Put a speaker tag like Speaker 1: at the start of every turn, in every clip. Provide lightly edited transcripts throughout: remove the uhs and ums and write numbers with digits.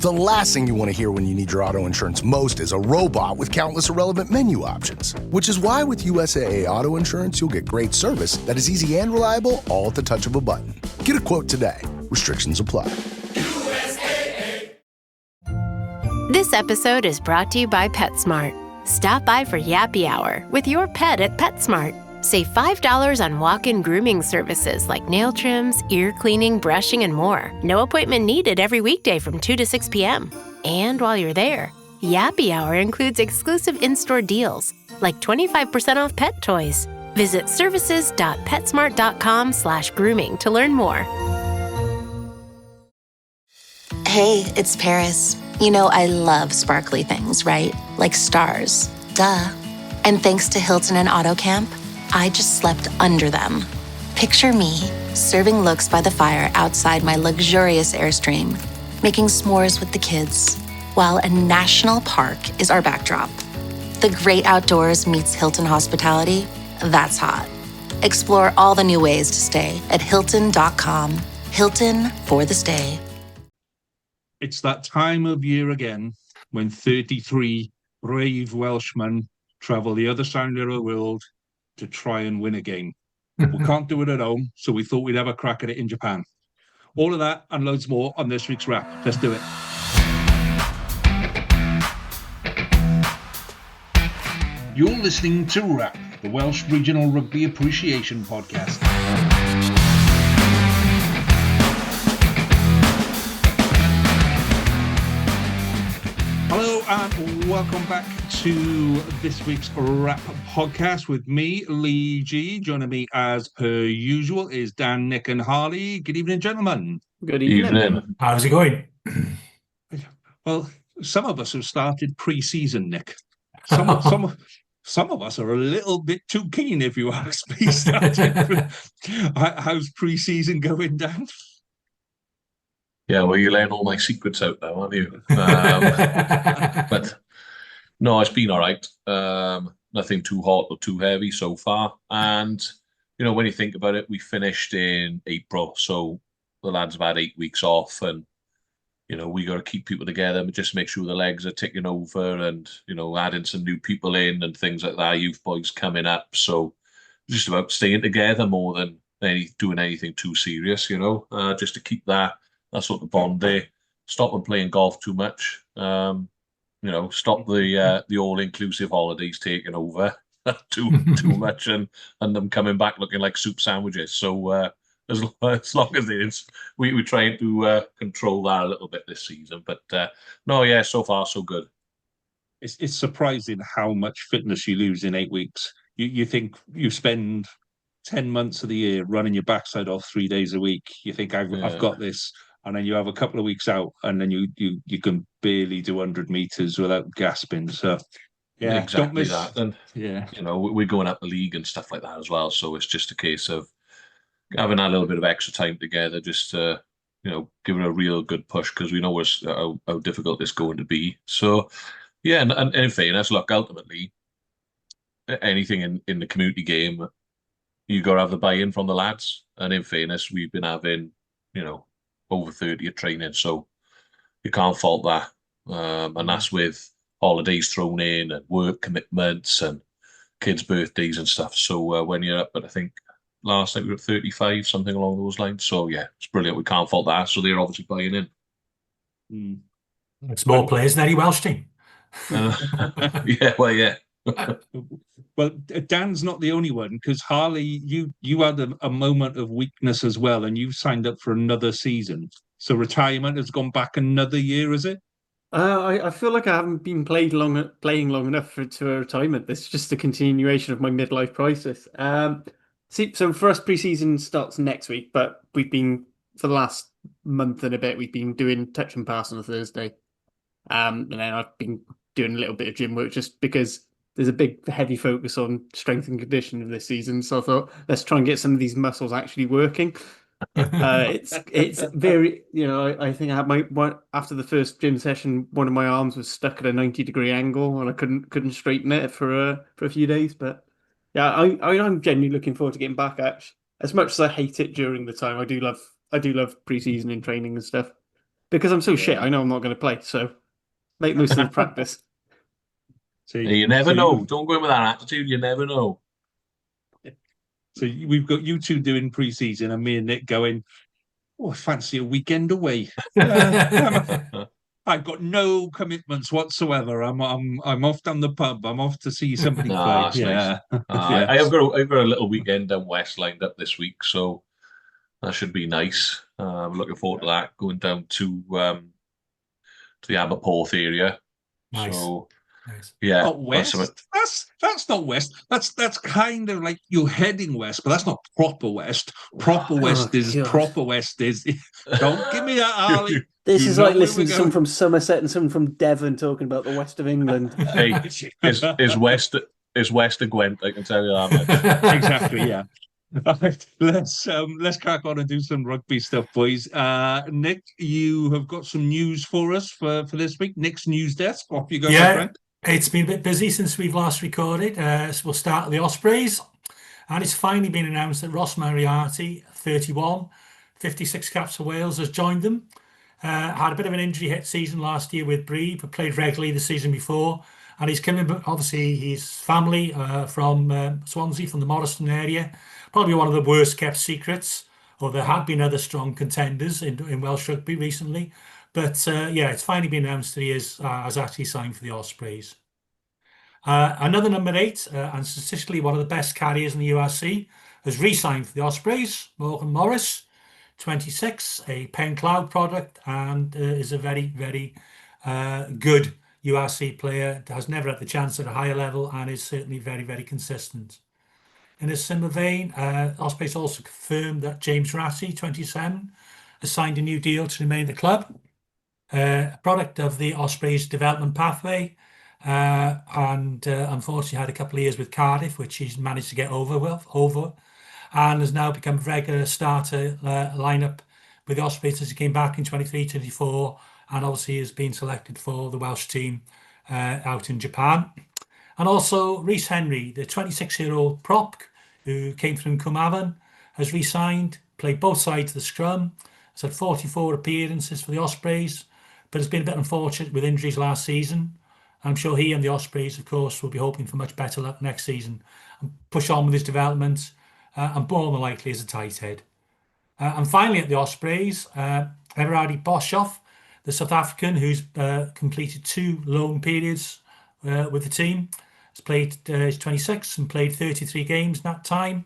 Speaker 1: The last thing you want to hear when you need your auto insurance most is a robot with countless irrelevant menu options. Which is why with USAA Auto Insurance, you'll get great service that is easy and reliable, all at the touch of a button. Get a quote today. Restrictions apply.
Speaker 2: This episode is brought to you by PetSmart. Stop by for Yappy Hour with your pet at PetSmart. Save $5 on walk-in grooming services like nail trims, ear cleaning, brushing, and more. No appointment needed every weekday from 2 to 6 p.m. And while you're there, Yappy Hour includes exclusive in-store deals, like 25% off pet toys. Visit services.petsmart.com/grooming to learn more.
Speaker 3: Hey, it's Paris. You know I love sparkly things, right? Like stars. Duh. And thanks to Hilton and AutoCamp, I just slept under them. Picture me, serving looks by the fire outside my luxurious Airstream, making s'mores with the kids, while a national park is our backdrop. The great outdoors meets Hilton hospitality. That's hot. Explore all the new ways to stay at Hilton.com. Hilton for the stay.
Speaker 4: It's that time of year again when 33 brave Welshmen travel the other side of the world to try and win a game. We can't do it at home, so we thought we'd have a crack at it in Japan. All of that and loads more on this week's wrap. Let's do it. You're listening to Wrap, the Welsh Regional Rugby Appreciation Podcast. Hello and welcome back to this week's Wrap podcast with me, Lee G. Joining me as per usual is Dan, Nick and Harley. Good evening, gentlemen.
Speaker 5: Good evening.
Speaker 6: How's it going?
Speaker 4: Well, some of us have started pre-season, Nick. Some of us are a little bit too keen, if you ask me. How's pre-season going, Dan?
Speaker 5: Yeah, well, you're letting all my secrets out now, aren't you? But no, it's been all right. Nothing too hot or too heavy so far. And, you know, when you think about it, we finished in April. So the lads have had 8 weeks off and, you know, we got to keep people together and just make sure the legs are ticking over and, you know, adding some new people in and things like that. Youth boys coming up. So just about staying together more than doing anything too serious, you know, just to keep that sort of bond there. Stop them playing golf too much. You know, stop the all-inclusive holidays taking over too much and them coming back looking like soup sandwiches. So as long as it is, we're trying to control that a little bit this season. But no, yeah, so far so good.
Speaker 4: It's surprising how much fitness you lose in 8 weeks. You think you spend 10 months of the year running your backside off 3 days a week. You think I've got this. And then you have a couple of weeks out, and then you can barely do 100 meters without gasping. So, yeah,
Speaker 5: exactly
Speaker 4: don't miss
Speaker 5: that. And
Speaker 4: yeah,
Speaker 5: you know, we're going up the league and stuff like that as well. So it's just a case of having a little bit of extra time together, just to, you know, give it a real good push because we know how difficult it's going to be. So, yeah, and in fairness, look, ultimately, anything in the community game, you got to have the buy-in from the lads. And in fairness, we've been having, you know, over 30 at training, so you can't fault that. And that's with holidays thrown in and work commitments and kids' birthdays and stuff. So when you're up at, I think last night we were at 35, something along those lines. So yeah, it's brilliant. We can't fault that. So they're obviously buying in.
Speaker 6: It's more players than any Welsh team.
Speaker 5: Yeah, well, yeah.
Speaker 4: Well, Dan's not the only one because Harley, you had a moment of weakness as well, and you signed up for another season. So retirement has gone back another year, is it?
Speaker 7: I feel like I haven't been playing long enough to a retirement. This is just a continuation of my midlife crisis. So for us, pre-season starts next week, but we've been for the last month and a bit we've been doing touch and pass on a Thursday, and then I've been doing a little bit of gym work just because there's a big heavy focus on strength and conditioning this season. So I thought, let's try and get some of these muscles actually working. It's very, you know, I think I had after the first gym session, one of my arms was stuck at a 90-degree angle and I couldn't straighten it for a few days. But yeah, I'm genuinely looking forward to getting back. Actually, as much as I hate it during the time, I do love pre-season and training and stuff. because I'm so shit, I know I'm not going to play. So make most of the practice.
Speaker 4: So
Speaker 5: You never know. Don't go in with that attitude. You never know.
Speaker 4: So we've got you two doing pre-season, and me and Nick going, "Oh, I fancy a weekend away." I've got no commitments whatsoever. I'm off down the pub. I'm off to see somebody play.
Speaker 5: That's
Speaker 4: Yeah,
Speaker 5: nice.
Speaker 4: yeah.
Speaker 5: I've got a little weekend down west lined up this week, so that should be nice. I'm looking forward to that. Going down to the Aberporth area.
Speaker 6: Nice.
Speaker 5: So
Speaker 6: Nice.
Speaker 5: yeah,
Speaker 4: Oh, west. That's not west. That's kind of like you're heading west, but that's not proper west. Proper west is
Speaker 7: God.
Speaker 4: proper west is. Don't give me that, Harley.
Speaker 7: This
Speaker 4: You
Speaker 7: is
Speaker 4: know
Speaker 7: like
Speaker 4: where
Speaker 7: listening
Speaker 4: we're
Speaker 7: to someone
Speaker 4: going.
Speaker 7: from Somerset and someone from Devon talking about the west of England.
Speaker 5: Hey, is west of Gwent, I can tell you that much.
Speaker 4: Exactly, yeah. Right, let's crack on and do some rugby stuff, boys. Nick, you have got some news for us for this week. Nick's news desk. Off you go, my
Speaker 6: Yeah,
Speaker 4: friend.
Speaker 6: it's been a bit busy since we've last recorded. So we'll start at the Ospreys. And it's finally been announced that Ross Moriarty, 31, 56 caps for Wales, has joined them. Had a bit of an injury hit season last year with Bree, but played regularly the season before. And he's coming, obviously, his family from Swansea, from the Morriston area. Probably one of the worst kept secrets, or there have been other strong contenders in Welsh rugby recently. But yeah, it's finally been announced that he has actually signed for the Ospreys. Another number 8, and statistically one of the best carriers in the URC, has re-signed for the Ospreys, Morgan Morris, 26, a Pen Cloud product, and is a very, very good URC player. Has never had the chance at a higher level and is certainly very, very consistent. In a similar vein, Ospreys also confirmed that James Rassi, 27, has signed a new deal to remain at the club. A product of the Ospreys development pathway, and unfortunately had a couple of years with Cardiff, which he's managed to get over, and has now become a regular starter lineup with the Ospreys as he came back in 23-24, and obviously has been selected for the Welsh team out in Japan. And also Rhys Henry, the 26-year-old prop who came from Carmarthen, has re-signed, played both sides of the scrum, has had 44 appearances for the Ospreys, but has been a bit unfortunate with injuries last season. I'm sure he and the Ospreys, of course, will be hoping for much better luck next season and push on with his development, and more than likely as a tight head. And finally at the Ospreys, Everardi Boshoff, the South African who's completed 2 loan periods with the team, has played, he's 26 and played 33 games in that time,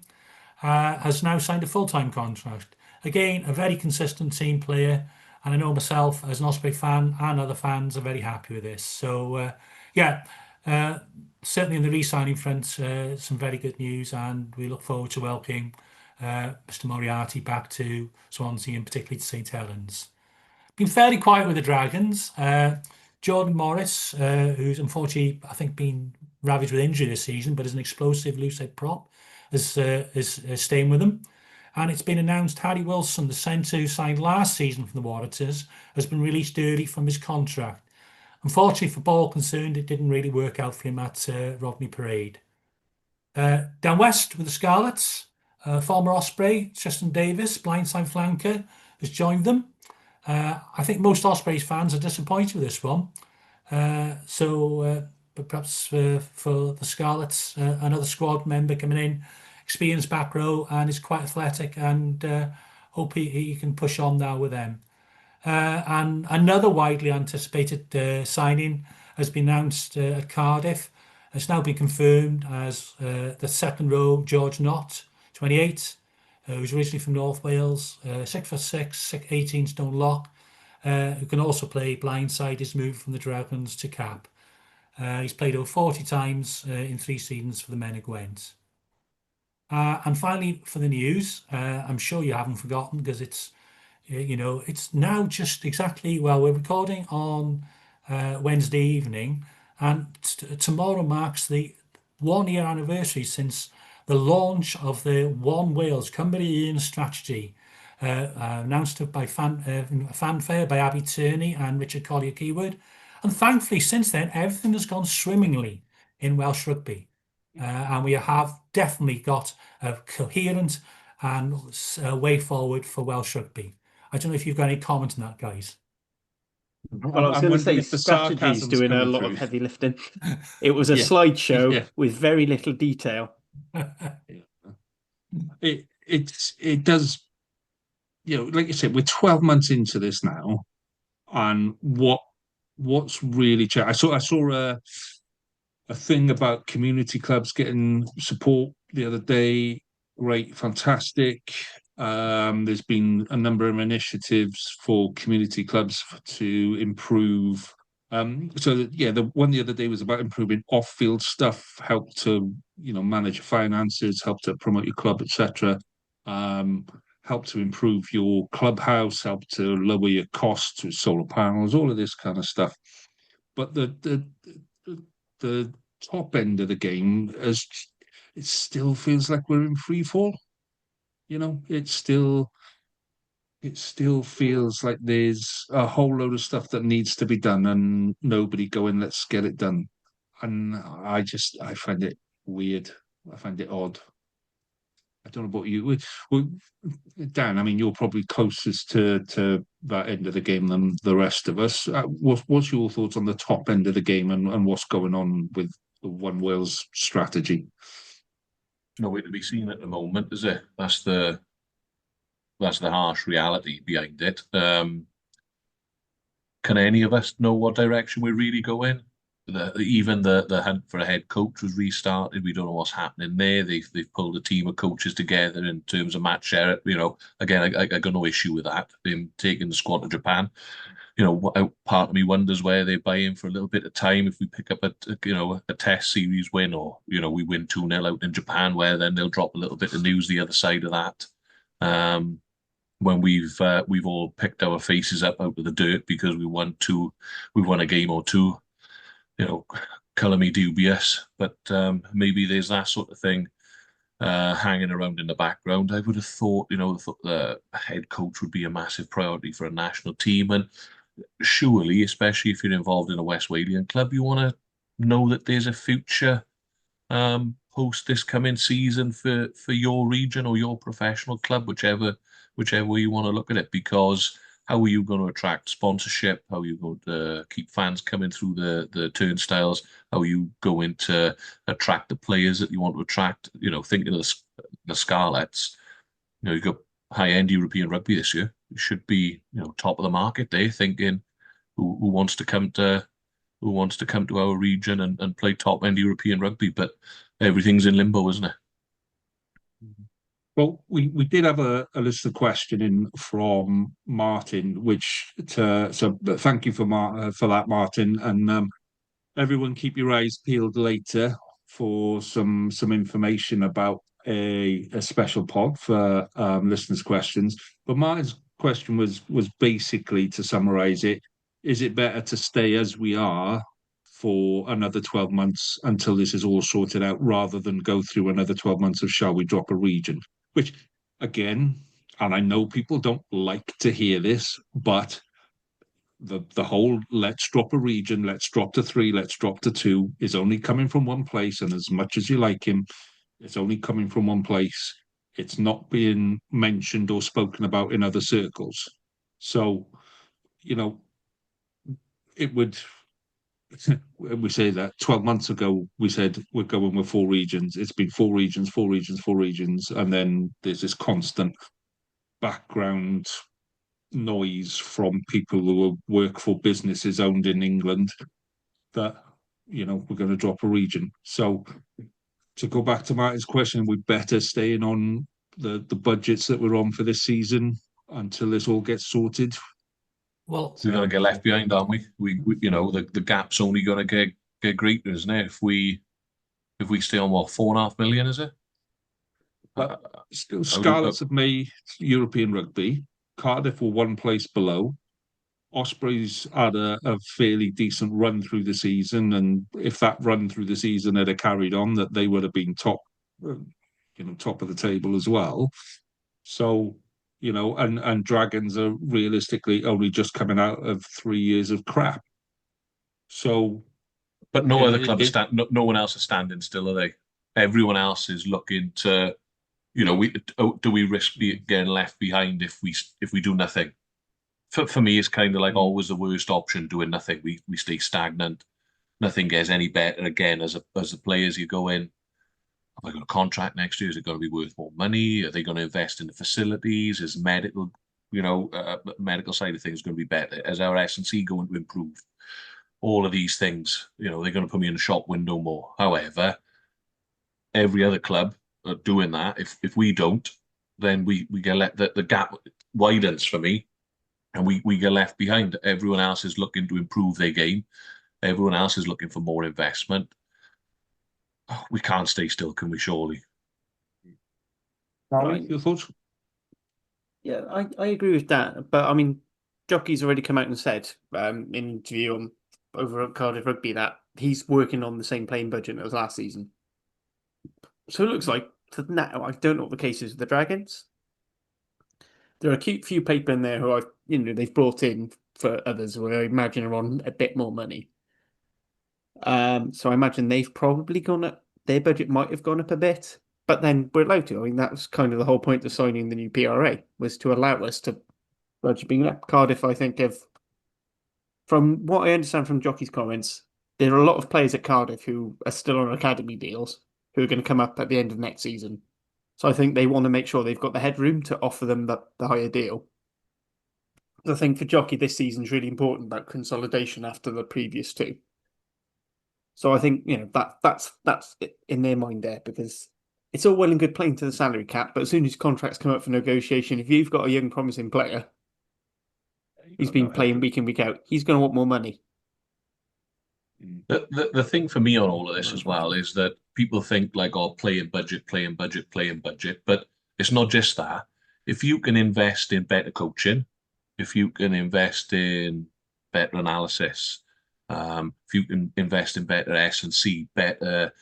Speaker 6: has now signed a full-time contract. Again, a very consistent team player, and I know myself as an Osprey fan and other fans are very happy with this. So yeah, certainly in the re-signing front, some very good news, and we look forward to welcoming Mr. Moriarty back to Swansea and particularly to St Helens. Been fairly quiet with the Dragons. Jordan Morris, who's unfortunately, I think, been ravaged with injury this season, but is an explosive loose-head prop, is staying with them. And it's been announced Harry Wilson, the centre who signed last season from the Warriors, has been released early from his contract. Unfortunately, for Ball concerned, it didn't really work out for him at Rodney Parade. Down west with the Scarlets, former Osprey, Tristan Davis, blindside flanker, has joined them. I think most Ospreys fans are disappointed with this one. But perhaps for the Scarlets, another squad member coming in, experienced back row, and is quite athletic, and hope he can push on now with them. And another widely anticipated signing has been announced at Cardiff. It's now been confirmed as the second row George Knott, 28, who's originally from North Wales, 6'6", 18 stone lock, who can also play blindside. His move from the Dragons to cap. He's played over 40 times in 3 seasons for the men of Gwent. And finally, for the news, I'm sure you haven't forgotten, because it's, it's now just exactly, well, we're recording on Wednesday evening, and tomorrow marks the 1-year anniversary since the launch of the One Wales Cymru strategy, announced by fanfare by Abby Turney and Richard Collier-Keywood. And thankfully, since then, everything has gone swimmingly in Welsh rugby. And we have definitely got a coherent and way forward for Welsh rugby. I don't know if you've got any comment on that, guys.
Speaker 7: Well, I was
Speaker 4: I'm
Speaker 7: going to
Speaker 4: wondering
Speaker 7: say
Speaker 4: if the
Speaker 7: strategy's
Speaker 4: sarcasm's
Speaker 7: doing a
Speaker 4: coming
Speaker 7: lot
Speaker 4: through.
Speaker 7: of heavy lifting. It was a
Speaker 4: Yeah,
Speaker 7: slideshow
Speaker 4: yeah.
Speaker 7: with very little detail.
Speaker 4: It does, like you said, we're 12 months into this now, and what's really changed? I saw a thing about community clubs getting support the other day. Great, fantastic. There's been a number of initiatives for community clubs to improve. So that, yeah, the one the other day was about improving off-field stuff, help to manage your finances, help to promote your club, etc. Help to improve your clubhouse, help to lower your costs with solar panels, all of this kind of stuff. But the top end of the game, as it still feels like we're in free fall. It still feels like there's a whole load of stuff that needs to be done, and nobody going, let's get it done. And I find it weird. I find it odd. I don't know about you. Dan, I mean, you're probably closest to that end of the game than the rest of us. What's your thoughts on the top end of the game and what's going on with the One Wales strategy?
Speaker 5: No way to be seen at the moment, is it? That's the harsh reality behind it. Can any of us know what direction we're really going? Even the hunt for a head coach was restarted. We don't know what's happening there. They've pulled a team of coaches together in terms of Matt Sherritt. Again, I got no issue with that. Him taking the squad to Japan. Part of me wonders where they're buying for a little bit of time. If we pick up a test series win, or we win 2-0 out in Japan, where then they'll drop a little bit of news the other side of that. When we've all picked our faces up out of the dirt because we won a game or two. Colour me dubious, but maybe there's that sort of thing hanging around in the background. I would have thought, the head coach would be a massive priority for a national team, and surely, especially if you're involved in a West Walian club, you want to know that there's a future post this coming season for your region or your professional club, whichever way you want to look at it, because how are you going to attract sponsorship? How are you going to keep fans coming through the turnstiles? How are you going to attract the players that you want to attract? Thinking of the Scarlets, you've got high-end European rugby this year. You should be, top of the market there, thinking who wants to come to our region and play top-end European rugby. But everything's in limbo, isn't it?
Speaker 4: Well, we did have a list of questioning from Martin, so thank you for that, Martin, and everyone keep your eyes peeled later for some information about a special pod for listeners' questions. But Martin's question was basically, to summarize it, is it better to stay as we are for another 12 months until this is all sorted out, rather than go through another 12 months of shall we drop a region? Which, again, and I know people don't like to hear this, but the whole let's drop a region, let's drop to 3, let's drop to 2 is only coming from one place. And as much as you like him, it's only coming from one place. It's not being mentioned or spoken about in other circles. So, it would... We say that 12 months ago, we said we're going with 4 regions. It's been 4 regions, 4 regions, 4 regions. And then there's this constant background noise from people who work for businesses owned in England that, we're going to drop a region. So to go back to Martin's question, we're better staying on the budgets that we're on for this season until this all gets sorted.
Speaker 6: Well,
Speaker 5: we're going to get left behind, aren't we? The gap's only going to get greater, isn't it? If we stay on, what, 4.5 million, is it?
Speaker 4: Still, Scarlets have made European rugby. Cardiff were one place below. Ospreys had a fairly decent run through the season, and if that run through the season had carried on, that they would have been top of the table as well. So, and Dragons are realistically only just coming out of 3 years of crap. So,
Speaker 5: but no other club no one else is standing still, are they? Everyone else is looking to, do we risk getting left behind if we do nothing? for me, it's kind of like always the worst option, doing nothing. We stay stagnant. Nothing gets any better again as the players you go in. Have I got a contract next year? Is it going to be worth more money? Are they going to invest in the facilities? Is medical, medical side of things going to be better? Is our S&C going to improve? All of these things, they're going to put me in the shop window more. However, every other club are doing that. If we don't, then we get the gap widens for me, and we get left behind. Everyone else is looking to improve their game. Everyone else is looking for more investment. We can't stay still, can we? Surely.
Speaker 4: Right, your thoughts?
Speaker 7: Yeah, I agree with that. But I mean, Jockey's already come out and said in an interview over at Cardiff Rugby that he's working on the same playing budget as last season. So it looks like now, I don't know what the case is with the Dragons. There are a cute few people in there who they've brought in for others who I imagine are on a bit more money. So I imagine they've probably gone up. Their budget might have gone up a bit, but then we're allowed to. I mean, that was kind of the whole point of signing the new PRA, was to allow us to budget being up. Cardiff, I think, from what I understand from Jockey's comments, there are a lot of players at Cardiff who are still on academy deals who are going to come up at the end of next season. So I think they want to make sure they've got the headroom to offer them the higher deal. I think for Jockey, this season is really important about consolidation after the previous two. So I think that's in their mind there, because it's all well and good playing to the salary cap, but as soon as contracts come up for negotiation, if you've got a young promising player who's been playing week in, week out, he's going to want more money.
Speaker 5: The thing for me on all of this as well is that people think like, oh, playing budget, but it's not just that. If you can invest in better coaching, if you can invest in better analysis, if you can invest in better S&C, better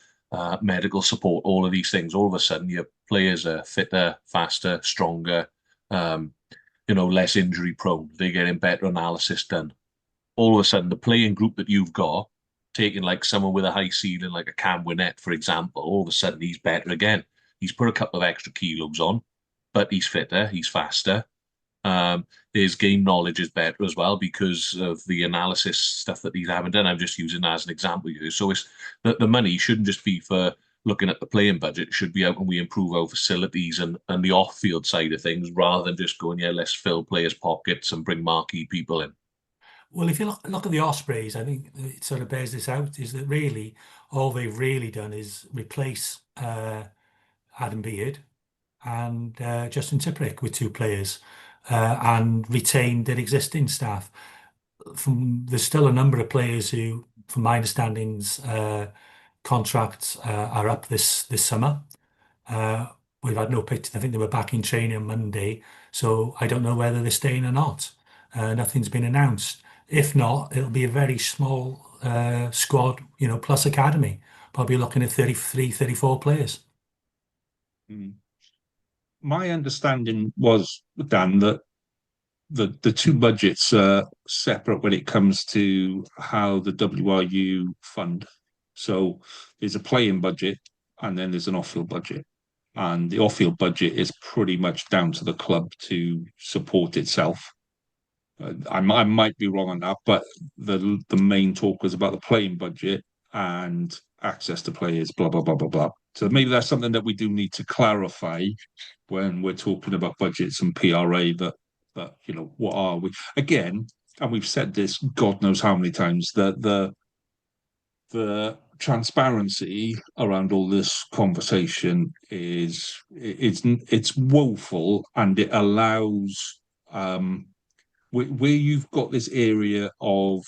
Speaker 5: medical support, all of these things, all of a sudden your players are fitter, faster, stronger, less injury prone. They're getting better analysis done. All of a sudden, the playing group that you've got, taking like someone with a high ceiling, like a Cam Winnett, for example, all of a sudden he's better again. He's put a couple of extra kilos on, but he's fitter, he's faster. His game knowledge is better as well because of the analysis stuff that he's having done. I'm just using that as an example here. So it's the money shouldn't just be for looking at the playing budget. It should be how can we improve our facilities and the off-field side of things, rather than just going, let's fill players' pockets and bring marquee people in.
Speaker 6: Well, if you look at the Ospreys, I think it sort of bears this out, is that really all they've really done is replace Adam Beard and Justin Tipuric with two players and retain their existing staff. There's still a number of players who, from my understandings, contracts are up this summer. We've had no pictures. I think they were back in training on Monday, so I don't know whether they're staying or not. Nothing's been announced. If not, it'll be a very small squad, plus academy. Probably looking at 33, 34 players.
Speaker 4: My understanding was, Dan, that the two budgets are separate when it comes to how the WRU fund. So there's a playing budget and then there's an off-field budget. And the off-field budget is pretty much down to the club to support itself. I might be wrong on that, but the main talk was about the playing budget and access to players, blah, blah, blah, blah, blah. So maybe that's something that we do need to clarify when we're talking about budgets and PRA, that what are we? Again, and we've said this God knows how many times, that the transparency around all this conversation it's woeful, and it allows where you've got this area of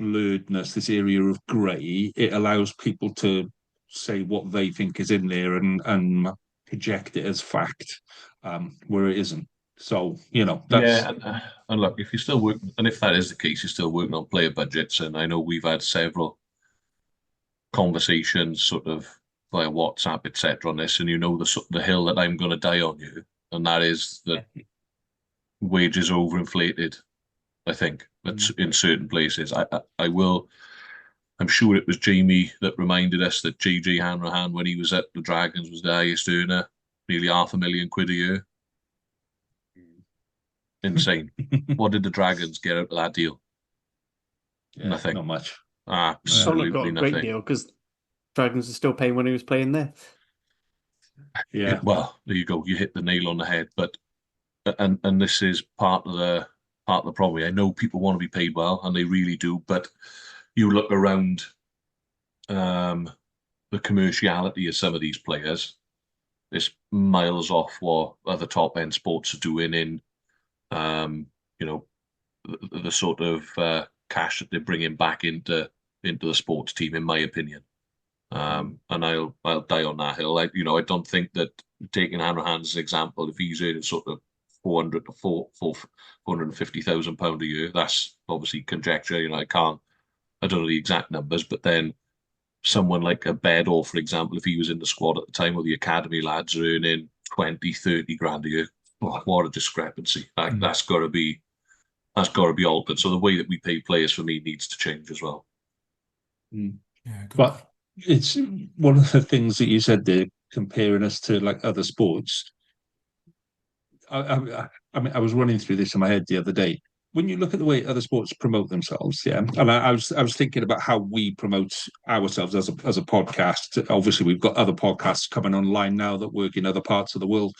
Speaker 4: blurredness, this area of grey, it allows people to say what they think is in there and project it as fact, where it isn't. So, that's...
Speaker 5: Yeah, and look, if you're still working, and if that is the case, you're still working on player budgets, and I know we've had several conversations sort of via WhatsApp, etc. on this, and the hill that I'm going to die on you, and that is that wages are overinflated, I think, in certain places. I'm sure it was Jamie that reminded us that JJ Hanrahan, when he was at the Dragons, was the highest earner, nearly £500,000 a year. insane. What did the Dragons get out of that deal?
Speaker 4: Yeah,
Speaker 5: Nothing.
Speaker 4: Not much.
Speaker 7: Sonnet
Speaker 5: Absolutely
Speaker 7: got a
Speaker 5: nothing.
Speaker 7: great deal because Dragons are still paying when he was playing there.
Speaker 4: Yeah.
Speaker 5: Well, there you go. You hit the nail on the head. But and this is part of the problem. I know people want to be paid well, and they really do. But you look around the commerciality of some of these players, it's miles off what other top end sports are doing in, you know, the sort of cash that they're bringing back into the sports team, in my opinion. And I'll die on that hill. I don't think that, taking Hanrahan as an example, if he's earning sort of 400 to 450,000 pound a year, that's obviously conjecture. I don't know the exact numbers, but then someone like a Bedor, for example, if he was in the squad at the time, or the academy lads are earning 20, 30 grand a year. Oh, what a discrepancy. That's got to be altered. So the way that we pay players, for me, needs to change as well.
Speaker 6: Yeah,
Speaker 4: but it's one of the things that you said there, comparing us to like other sports. I mean, I was running through this in my head the other day. When you look at the way other sports promote themselves, yeah, and I was thinking about how we promote ourselves as a podcast. Obviously, we've got other podcasts coming online now that work in other parts of the world,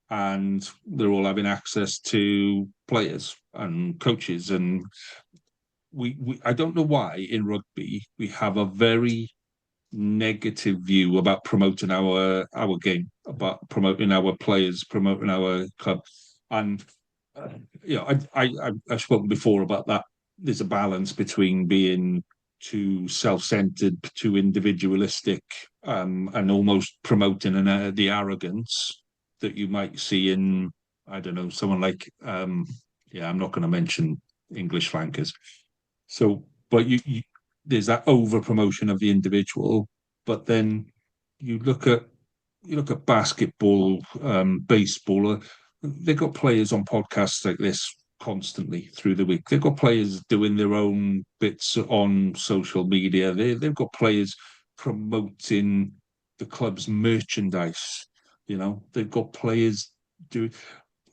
Speaker 4: and they're all having access to players and coaches. And we I don't know why in rugby we have a very negative view about promoting our game, about promoting our players, promoting our club. And I've spoken before about that. There's a balance between being too self-centered, too individualistic, and almost promoting the arrogance that you might see in, I don't know, someone like I'm not going to mention English flankers. So, but you there's that over promotion of the individual, but then you look at basketball, baseball. They've got players on podcasts like this constantly through the week. They've got players doing their own bits on social media. They've got players promoting the club's merchandise. They've got players doing.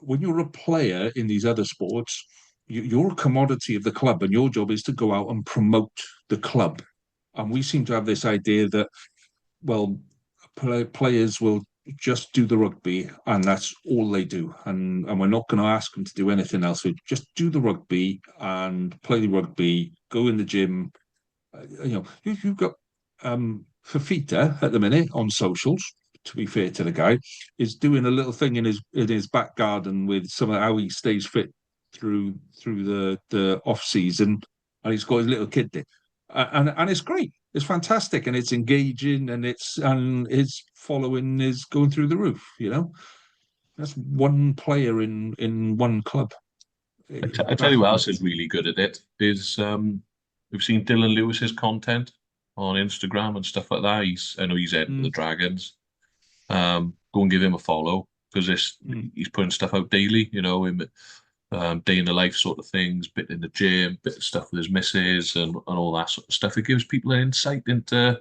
Speaker 4: When you're a player in these other sports, you're a commodity of the club, and your job is to go out and promote the club. And we seem to have this idea that, well, players will just do the rugby and that's all they do, and we're not going to ask them to do anything else. So just do the rugby and play the rugby, go in the gym. You've got Fafita at the minute on socials, to be fair to the guy, is doing a little thing in his back garden with some of how he stays fit through the off season, and he's got his little kid there, and it's great. It's fantastic, and it's engaging, and his following is going through the roof. That's one player in one club.
Speaker 5: I tell you what else is really good at it is we've seen Dylan Lewis's content on Instagram and stuff like that. I know he's editing the Dragons. Go and give him a follow, because he's putting stuff out daily. Day in the life sort of things, bit in the gym, bit of stuff with his missus and all that sort of stuff. It gives people an insight into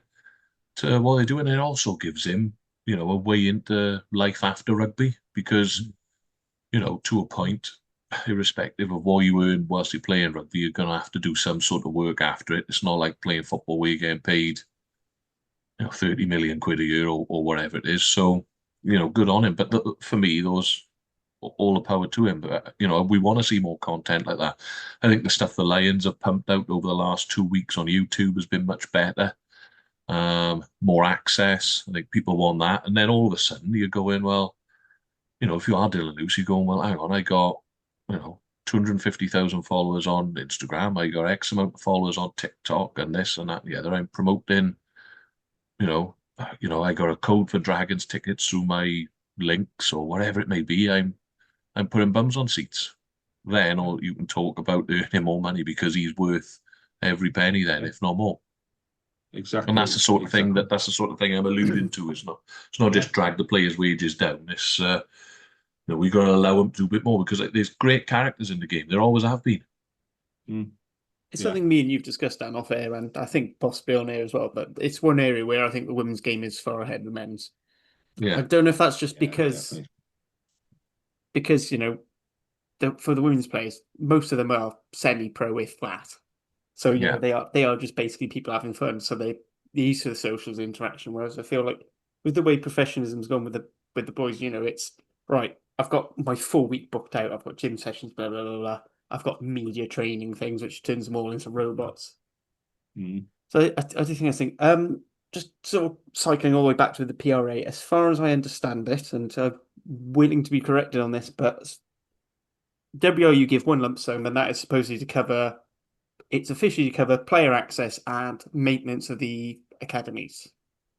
Speaker 5: what they're doing. It also gives him, a way into life after rugby, because, to a point, irrespective of what you earn whilst you're playing rugby, you're going to have to do some sort of work after it. It's not like playing football where you're getting paid, 30 million quid a year or whatever it is. So, good on him. But for me, those, all the power to him. But, we want to see more content like that. I think the stuff the Lions have pumped out over the last 2 weeks on YouTube has been much better. More access. I think people want that. And then all of a sudden you're going, well, if you are Dylan Lewis, you're going, well, hang on, I got, 250,000 followers on Instagram. I got X amount of followers on TikTok and this and that and the other. I'm promoting, I got a code for Dragons tickets through my links or whatever it may be. I'm putting bums on seats. Then, or you can talk about earning more money because he's worth every penny. Then, if not more.
Speaker 4: Exactly.
Speaker 5: And that's the sort of thing I'm alluding to. It's not just drag the players' wages down. It's we've got to allow them to do a bit more, because there's great characters in the game. There always have been.
Speaker 7: It's something me and you've discussed, Dan, off air, and I think possibly on air as well. But it's one area where I think the women's game is far ahead of the men's.
Speaker 5: Yeah.
Speaker 7: I don't know if that's just because for the women's players, most of them are semi-pro if that. So you know they are just basically people having fun. So they're used to the socials interaction. Whereas I feel like with the way professionalism's gone with the boys, you know, it's right. I've got my full week booked out. I've got gym sessions, blah blah blah blah. I've got media training things, which turns them all into robots. So I do think just sort of cycling all the way back to the PRA, as far as I understand it, and I'm willing to be corrected on this, but WRU give one lump sum, and that is supposedly to cover. It's officially to cover player access and maintenance of the academies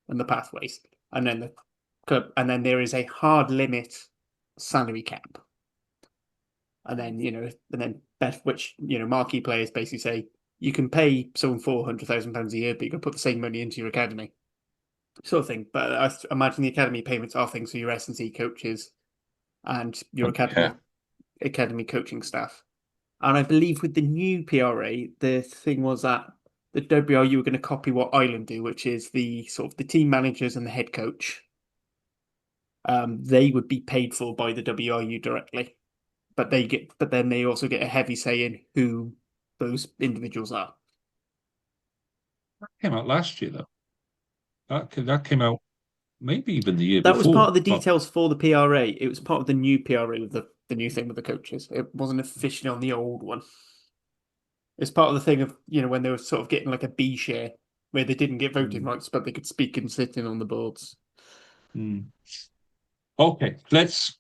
Speaker 7: and the pathways, and then the club, and then there is a hard limit salary cap, and then which marquee players basically say you can pay someone £400,000 a year, but you can put the same money into your academy, sort of thing. But I imagine the academy payments are things for your S&C coaches and your academy coaching staff. And I believe with the new PRA, the thing was that the WRU were going to copy what Ireland do, which is the sort of the team managers and the head coach. They would be paid for by the WRU directly, but then they also get a heavy say in who those individuals are.
Speaker 4: That came out last year, though. That came out maybe even the year
Speaker 7: That
Speaker 4: before.
Speaker 7: was part of the details for the PRA. It was part of the new PRA with the new thing with the coaches. It wasn't officially on the old one. It's part of the thing of, when they were sort of getting like a B share where they didn't get voting rights, but they could speak and sit in on the boards.
Speaker 4: Okay, let's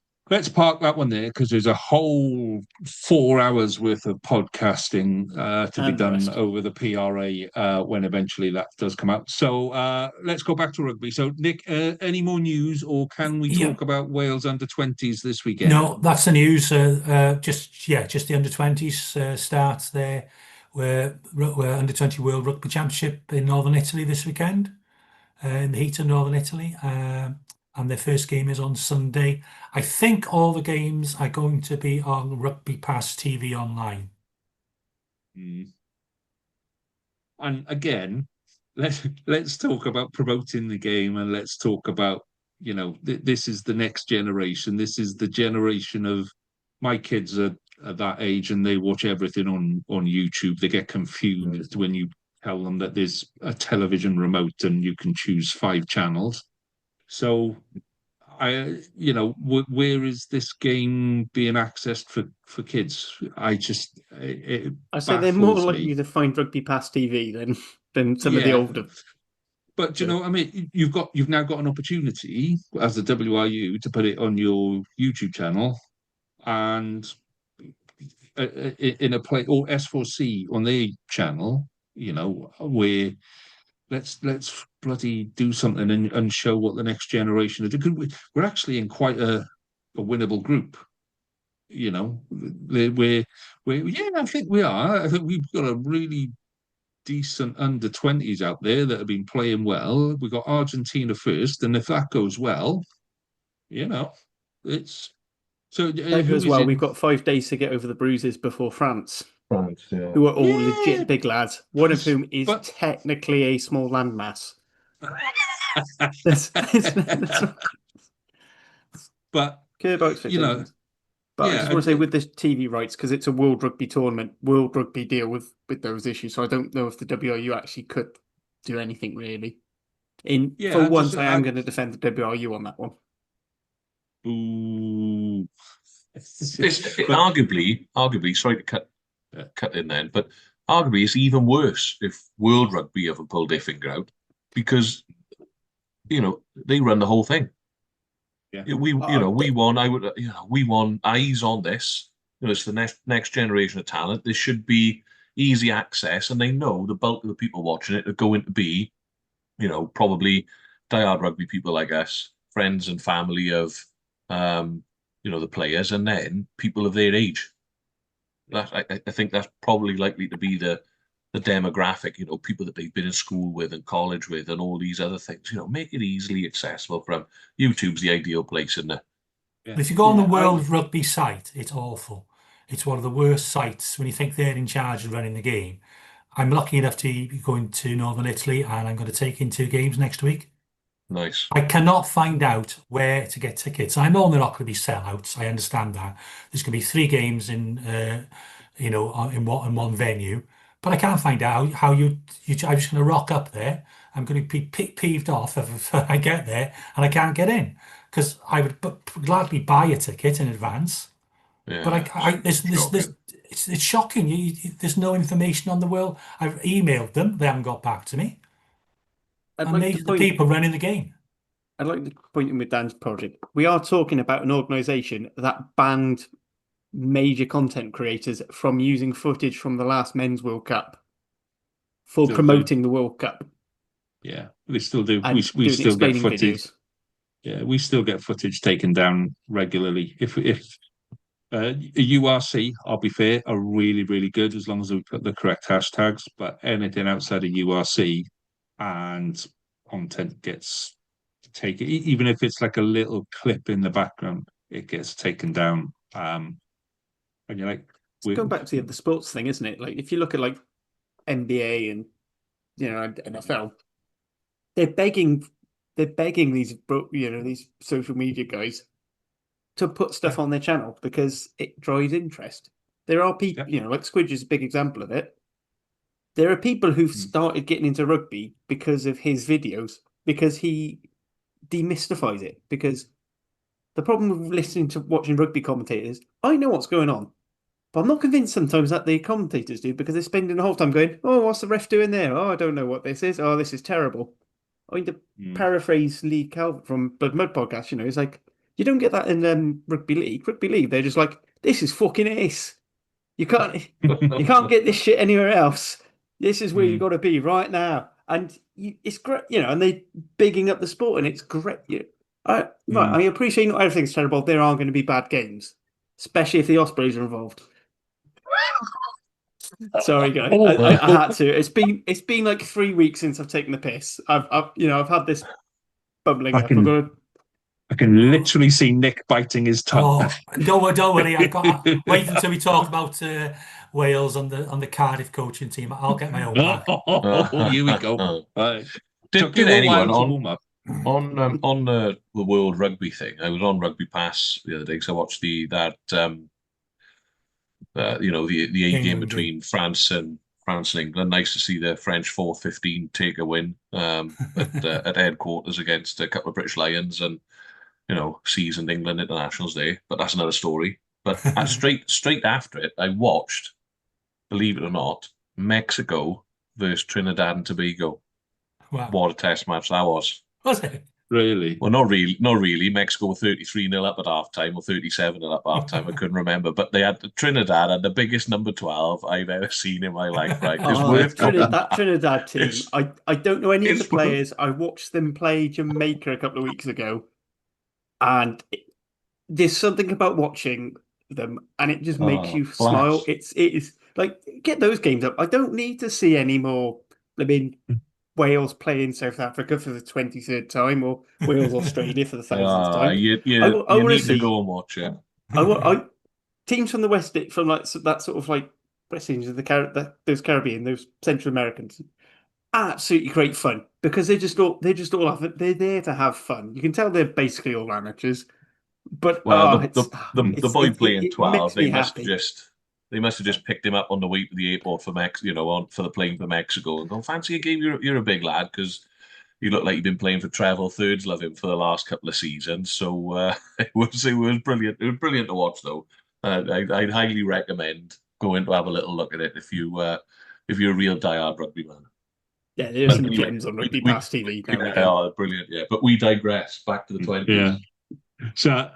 Speaker 4: park that one there because there's a whole 4 hours worth of podcasting to be done over the PRA when eventually that does come out. So let's go back to rugby. So Nick, any more news, or can we talk about Wales under-20s this weekend?
Speaker 6: No, that's the news. Just the under-20s starts there. We're under-20 World Rugby Championship in Northern Italy this weekend, in the heat of Northern Italy. And their first game is on Sunday. I think all the games are going to be on Rugby Pass TV online.
Speaker 4: And again, let's talk about promoting the game, and let's talk about, this is the next generation. This is the generation of my kids are that age, and they watch everything on YouTube. They get confused when you tell them that there's a television remote and you can choose 5 channels. So, where is this game being accessed for kids? I
Speaker 7: say they're more likely to find Rugby Pass TV than some of the older.
Speaker 4: But you've now got an opportunity as the WRU to put it on your YouTube channel, and in a play, or S4C on their channel, where let's bloody do something and show what the next generation are doing. We're actually in quite a winnable group. I think we are. I think we've got a really decent under-20s out there that have been playing well. We've got Argentina first, and if that goes well, it's so.
Speaker 7: That goes well. We've got 5 days to get over the bruises before France. Who are all legit big lads, one of whom is technically a small landmass.
Speaker 4: But
Speaker 7: But I just want to say with this TV rights, because it's a World Rugby tournament, World Rugby deal with those issues. So I don't know if the WRU actually could do anything really. For once, I am going to defend the WRU on that one.
Speaker 4: Ooh.
Speaker 5: Arguably, sorry to cut in then, but arguably it's even worse if World Rugby ever pulled their finger out, because they run the whole thing. We won eyes on this. It's the next generation of talent. There should be easy access, and they know the bulk of the people watching it are going to be, probably diehard rugby people like us, friends and family of the players, and then people of their age. I think that's probably likely to be the demographic, people that they've been in school with and college with and all these other things. Make it easily accessible for them. YouTube's the ideal place, isn't it?
Speaker 6: If you go on the World Rugby site, it's awful. It's one of the worst sites when you think they're in charge of running the game. I'm lucky enough to be going to Northern Italy, and I'm going to take in 2 games next week.
Speaker 5: Nice.
Speaker 6: I cannot find out where to get tickets. I know they're not going to be sellouts. I understand that. There's going to be 3 games in, in one venue, but I can't find out how I'm just going to rock up there. I'm going to be peeved off if I get there and I can't get in because I would gladly buy a ticket in advance. But
Speaker 5: Yeah, shocking.
Speaker 6: it's shocking. There's no information on the will. I've emailed them. They haven't got back to me.
Speaker 7: I'd
Speaker 6: And
Speaker 7: like
Speaker 6: these
Speaker 7: to
Speaker 6: are the
Speaker 7: point.
Speaker 6: people running the game.
Speaker 7: I'd like to point in with Dan's project. We are talking about an organisation that banned major content creators from using footage from the last Men's World Cup for
Speaker 4: Still do.
Speaker 7: promoting the World Cup
Speaker 4: Yeah, they still do.
Speaker 7: and
Speaker 4: We
Speaker 7: doing
Speaker 4: still get
Speaker 7: explaining
Speaker 4: footage.
Speaker 7: videos.
Speaker 4: Yeah, we still get footage taken down regularly. If URC, I'll be fair, are really, really good as long as we put the correct hashtags. But anything outside of URC and content gets taken, even if it's like a little clip in the background, it gets taken down. And you're like,
Speaker 7: It's going back to the sports thing, isn't it? Like if you look at like NBA and NFL, they're begging these social media guys to put stuff on their channel because it drives interest. There are people, like Squidge is a big example of it. There are people who've started getting into rugby because of his videos, because he demystifies it. Because the problem with watching rugby commentators, I know what's going on, but I'm not convinced sometimes that the commentators do because they're spending the whole time going, "Oh, what's the ref doing there? Oh, I don't know what this is. Oh, this is terrible." I mean, to paraphrase Lee Calvert from Blood Mud podcast, it's like you don't get that in rugby league. Rugby league, they're just like, "This is fucking ace. You can't get this shit anywhere else. This is where you got to be right now." And it's great, and they're bigging up the sport, and it's great. I appreciate not everything's terrible. There are going to be bad games, especially if the Ospreys are involved. Sorry, guys, I had to. It's been like 3 weeks since I've taken the piss. I've had this bubbling up.
Speaker 4: I can literally see Nick biting his tongue.
Speaker 6: Oh, don't worry. Wait until we talk about Wales on the Cardiff coaching team. I'll get my own back.
Speaker 4: Here we go.
Speaker 5: Did anyone on the World Rugby thing? I was on Rugby Pass the other day because I watched the A game between France and England. Nice to see the French 4-15 take a win at headquarters against a couple of British Lions and seasoned England Internationals Day. But that's another story. But straight after it, I watched, believe it or not, Mexico versus Trinidad and Tobago.
Speaker 6: Wow.
Speaker 5: What a test match that was.
Speaker 6: Was it?
Speaker 4: Really?
Speaker 5: Well, not really. Mexico were 33-0 up at halftime or 37-0 up at halftime. I couldn't remember. But they had Trinidad had the biggest number 12 I've ever seen in my life. Right?
Speaker 7: That Trinidad team. I don't know any of the players. I watched them play Jamaica a couple of weeks ago. And there's something about watching them and it just makes you smile. It is like, get those games up. I don't need to see any more. I mean, Wales playing South Africa for the 23rd time or Wales Australia for the 1000th time.
Speaker 5: You need to go and watch it.
Speaker 7: Teams from the West, from like that sort of like West Indies, those Caribbean, those Central Americans, absolutely great they're there to have fun. You can tell they're basically all amateurs. But
Speaker 5: the boy playing 12, they must have just picked him up on the way to the airport for for the plane for Mexico and gone, fancy a game, you're a big lad, because you look like you've been playing for Treble Thirds, love him, for the last couple of seasons. So it was brilliant. It was brilliant to watch, though. I'd highly recommend going to have a little look at it if you're a real diehard rugby man.
Speaker 7: Yeah, there's some gems on Rugby Pass TV.
Speaker 5: Brilliant. Yeah, but we digress. Back to the 20s.
Speaker 4: Yeah. So,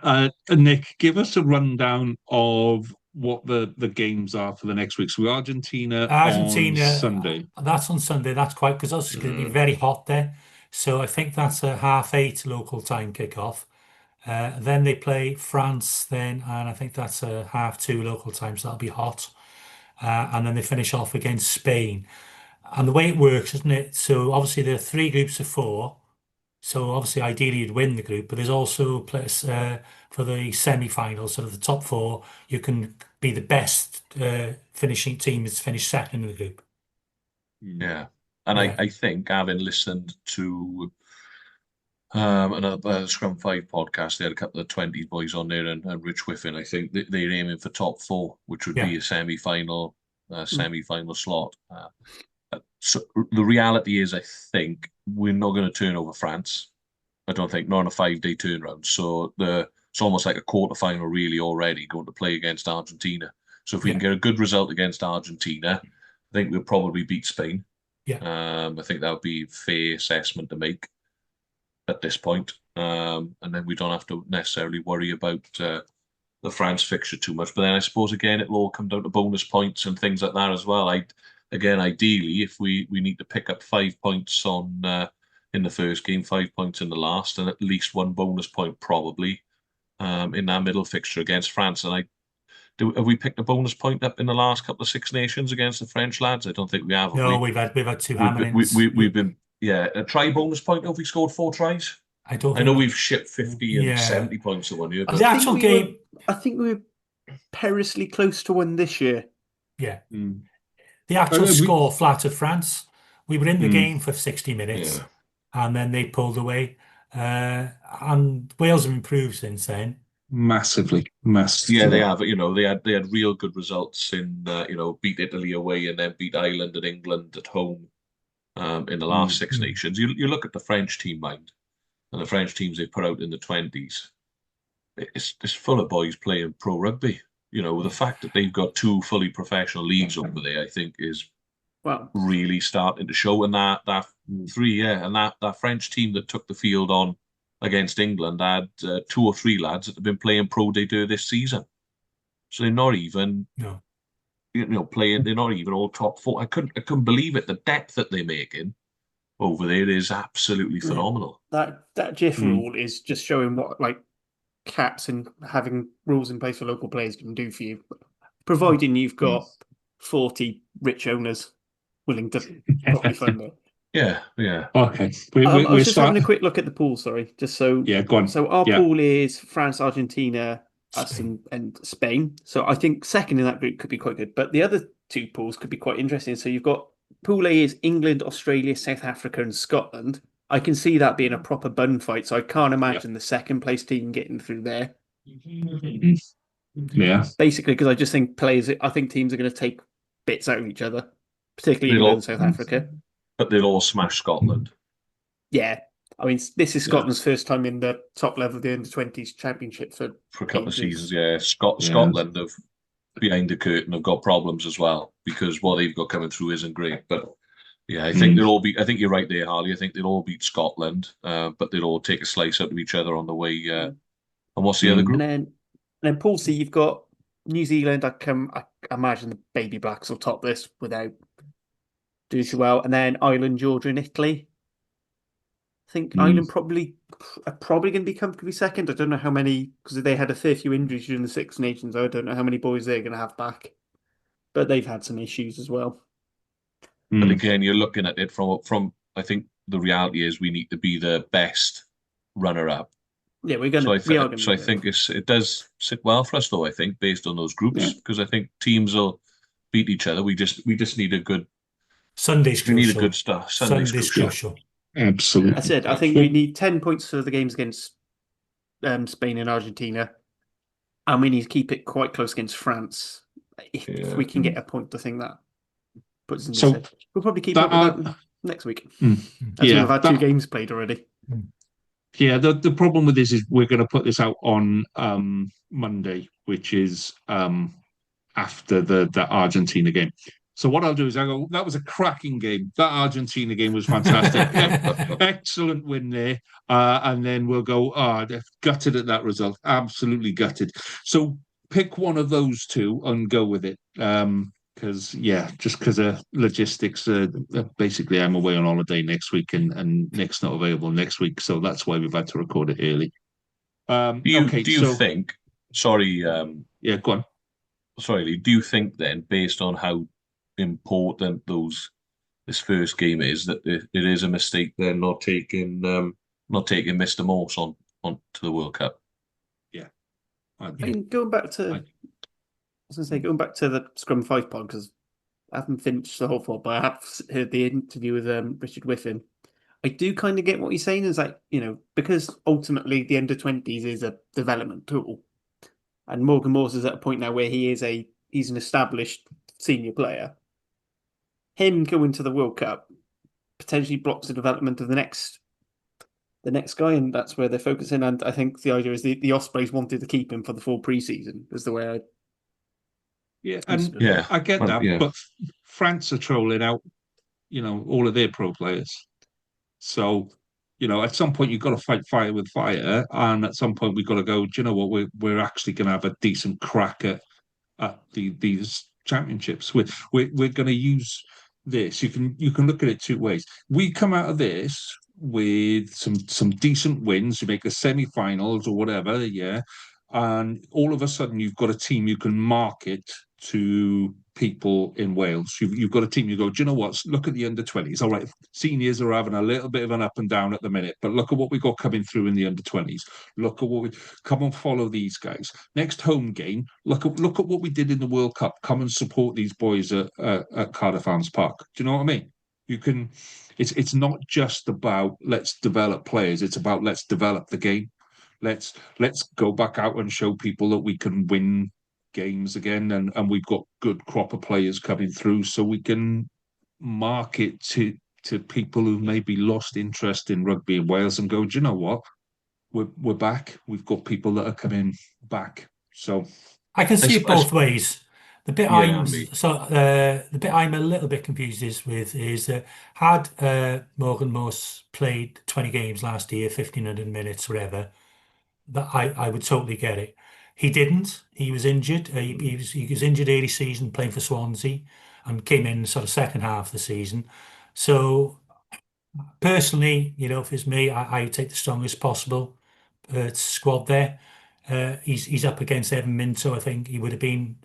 Speaker 4: Nick, give us a rundown of what the games are for the next week. So, Argentina on Sunday.
Speaker 6: That's on Sunday. That's quite, because it's going to be very hot there. So I think that's a 8:30 local time kickoff. Then they play France then, and I think that's a 2:30 local time, so that'll be hot. And then they finish off against Spain. And the way it works, isn't it? So obviously there are 3 groups of 4. So obviously ideally you'd win the group, but there's also place for the semi-finals, sort of the top 4, you can be the best finishing team that's finished second in the group.
Speaker 5: Yeah. And I think, having listened to Another Scrum 5 podcast, they had a couple of 20s boys on there, and Rich Whiffin, I think they're aiming for top 4, which would be a semi-final slot. So the reality is, I think we're not going to turn over France. I don't think, not on a 5-day turnaround. So it's almost like a quarter-final really already going to play against Argentina. So if we can get a good result against Argentina, I think we'll probably beat Spain. I think that would be a fair assessment to make at this point. And then we don't have to necessarily worry about the France fixture too much. But then I suppose, again, it'll all come down to bonus points and things like that as well. Again, ideally, if we need to pick up 5 points on in the first game, 5 points in the last, and at least 1 bonus point probably in that middle fixture against France. And have we picked a bonus point up in the last couple of Six Nations against the French lads? I don't think we have.
Speaker 6: No, we've had 2 hammerings.
Speaker 5: We've been a try bonus point. Have we scored 4 tries? I know we've shipped 50 and 70 points in 1 year.
Speaker 6: But the actual game,
Speaker 7: I think we were perilously close to one this year.
Speaker 6: Yeah. The actual score flattered France. We were in the game for 60 minutes, and then they pulled away. And Wales have improved since then.
Speaker 4: Massively.
Speaker 5: Yeah, they have. They had real good results in beat Italy away and then beat Ireland and England at home in the last Six Nations. You look at the French team, mind, and the French teams they put out in the 20s. It's full of boys playing pro rugby. The fact that they've got 2 fully professional leagues over there, I think, is really starting to show. And that French team that took the field on against England had 2 or 3 lads that have been playing Pro D2 this season. So they're not even, playing. They're not even all top 4. I couldn't believe it. The depth that they're making over there is absolutely phenomenal.
Speaker 7: That GIF rule is just showing what caps and having rules in place for local players can do for you, providing you've got 40 rich owners willing to put you fund there.
Speaker 5: Yeah.
Speaker 4: Okay.
Speaker 7: I was just having a quick look at the pool, sorry. Just so...
Speaker 4: Yeah, go on.
Speaker 7: So our pool is France, Argentina, us and Spain. So I think second in that group could be quite good. But the other 2 pools could be quite interesting. So you've got Pool A is England, Australia, South Africa and Scotland. I can see that being a proper bun fight. So I can't imagine the second place team getting through there.
Speaker 4: Yeah.
Speaker 7: Basically, because I just think teams are going to take bits out of each other, particularly England and South Africa.
Speaker 5: But they'll all smash Scotland.
Speaker 7: Yeah. I mean, this is Scotland's first time in the top level of the under-20s championship for
Speaker 5: a couple of seasons. Yeah, Scotland have behind the curtain have got problems as well because what they've got coming through isn't great. But yeah, I think they'll all beat. I think you're right there, Harley. I think they'll all beat Scotland, but they'll all take a slice out of each other on the way. And what's the other group?
Speaker 7: And then Pool C, you've got New Zealand. I imagine the Baby Blacks will top this without doing too well, and then Ireland, Georgia, and Italy. I think Ireland probably going to be comfortably second. I don't know how many, because they had a fair few injuries during the Six Nations. I don't know how many boys they're going to have back, but they've had some issues as well.
Speaker 5: But again, you're looking at it from. I think the reality is we need to be the best runner-up.
Speaker 7: Yeah, we're going to.
Speaker 5: So I think it does sit well for us, though. I think based on those groups, because I think teams will beat each other. We just need a good.
Speaker 6: Sunday's crucial.
Speaker 5: We need a good start. Sunday's crucial.
Speaker 4: Absolutely.
Speaker 7: That's it. I think we need 10 points for the games against Spain and Argentina, and we need to keep it quite close against France. If we can get a point, I think that puts us in the set. We'll probably keep up with that next week. We've had 2 games played already.
Speaker 4: Yeah, the problem with this is we're going to put this out on Monday, which is after the Argentina game. So what I'll do is I'll go, that was a cracking game. That Argentina game was fantastic. Excellent win there. And then we'll go, they're gutted at that result. Absolutely gutted. So pick one of those 2 and go with it. Because of logistics, basically I'm away on holiday next week and Nick's not available next week. So that's why we've had to record it early.
Speaker 5: Do you think, sorry.
Speaker 4: Yeah, go on.
Speaker 5: Sorry, Lee, do you think then, based on how important this first game is, that it is a mistake they're not taking Mr. Morse on to the World Cup?
Speaker 4: Yeah.
Speaker 7: Going back to the Scrum 5 pod, because I haven't finished the whole pod, but I have heard the interview with Richard Whiffin. I do kind of get what he's saying. Is like, because ultimately the under-20s is a development tool, and Morgan Morse is at a point now where he's an established senior player. Him going to the World Cup potentially blocks the development of the next guy, and that's where they're focusing. And I think the idea is the Ospreys wanted to keep him for the full pre-season, is the way I.
Speaker 4: I get that, but France are trolling out, all of their pro players. So, at some point you've got to fight fire with fire, and at some point we've got to go. Do you know what? We're actually going to have a decent crack at these championships. We're going to use this. You can look at it two ways. We come out of this with some decent wins. You make the semi-finals or whatever, yeah, and all of a sudden you've got a team you can market to people in Wales. You've got a team. You go, do you know what? Look at the under-20s. All right, seniors are having a little bit of an up and down at the minute, but look at what we got coming through in the under-20s. Look at what we come and follow these guys. Next home game, look at what we did in the World Cup. Come and support these boys at Cardiff Arms Park. Do you know what I mean? You can. It's not just about let's develop players. It's about let's develop the game. Let's go back out and show people that we can win games again, and we've got good crop of players coming through, so we can market to people who maybe lost interest in rugby in Wales and go, do you know what? We're back. We've got people that are coming back. So
Speaker 6: I can see it both ways. The bit I'm a little bit confused is that had Morgan Morse played 20 games last year, 1,500 minutes, whatever, that I would totally get it. He didn't. He was injured. He was injured early season playing for Swansea and came in sort of second half of the season. So personally, if it's me, I would take the strongest possible squad there. He's up against Evan Minto. I think he would have been,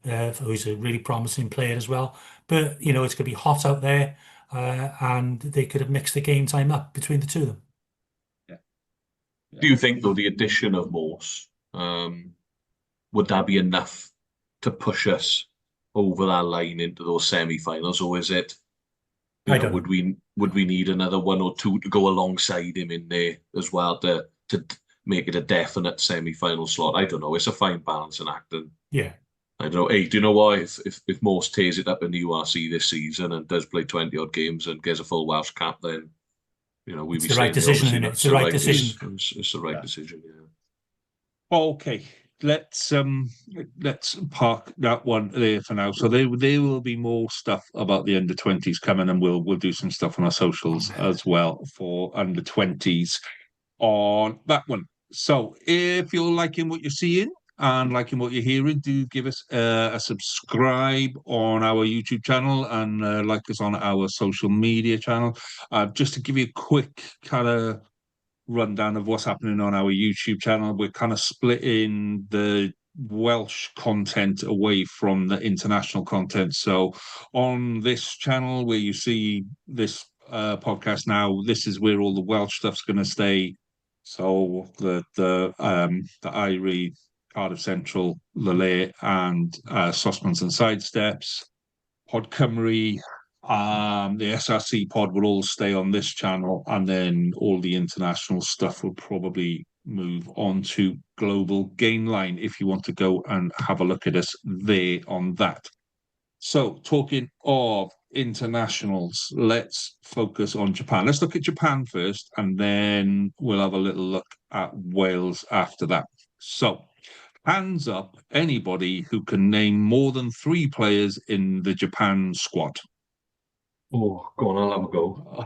Speaker 6: who's a really promising player as well. But, it's going to be hot out there, and they could have mixed the game time up between the two of them.
Speaker 5: Do you think, though, the addition of Morse, would that be enough to push us over that line into those semi-finals, or is it? Would we need another one or two to go alongside him in there as well to make it a definite semi-final slot? I don't know. It's a fine balancing act, and
Speaker 6: yeah,
Speaker 5: I don't know. Hey, do you know why? If Morse tears it up in the URC this season and does play 20 odd games and gets a full Welsh cap, then we'd be
Speaker 6: the right decision, isn't it? It's the right decision.
Speaker 5: It's the right decision. Yeah.
Speaker 4: Okay, let's park that one there for now. So there will be more stuff about the under-20s coming, and we'll do some stuff on our socials as well for under-20s on that one. So if you're liking what you're seeing and liking what you're hearing, do give us a subscribe on our YouTube channel and like us on our social media channel. Just to give you a quick kind of rundown of what's happening on our YouTube channel, we're kind of splitting the Welsh content away from the international content. So on this channel where you see this podcast now, this is where all the Welsh stuff's going to stay. So the Irie, Cardiff Central, Lille, and Sosmans and Sidesteps, Pod Cymru, the SRC pod will all stay on this channel, and then all the international stuff will probably move on to Global Gainline if you want to go and have a look at us there on that. So talking of internationals, let's focus on Japan. Let's look at Japan first, and then we'll have a little look at Wales after that. So hands up anybody who can name more than 3 players in the Japan squad.
Speaker 5: Oh, go on, I'll have a go.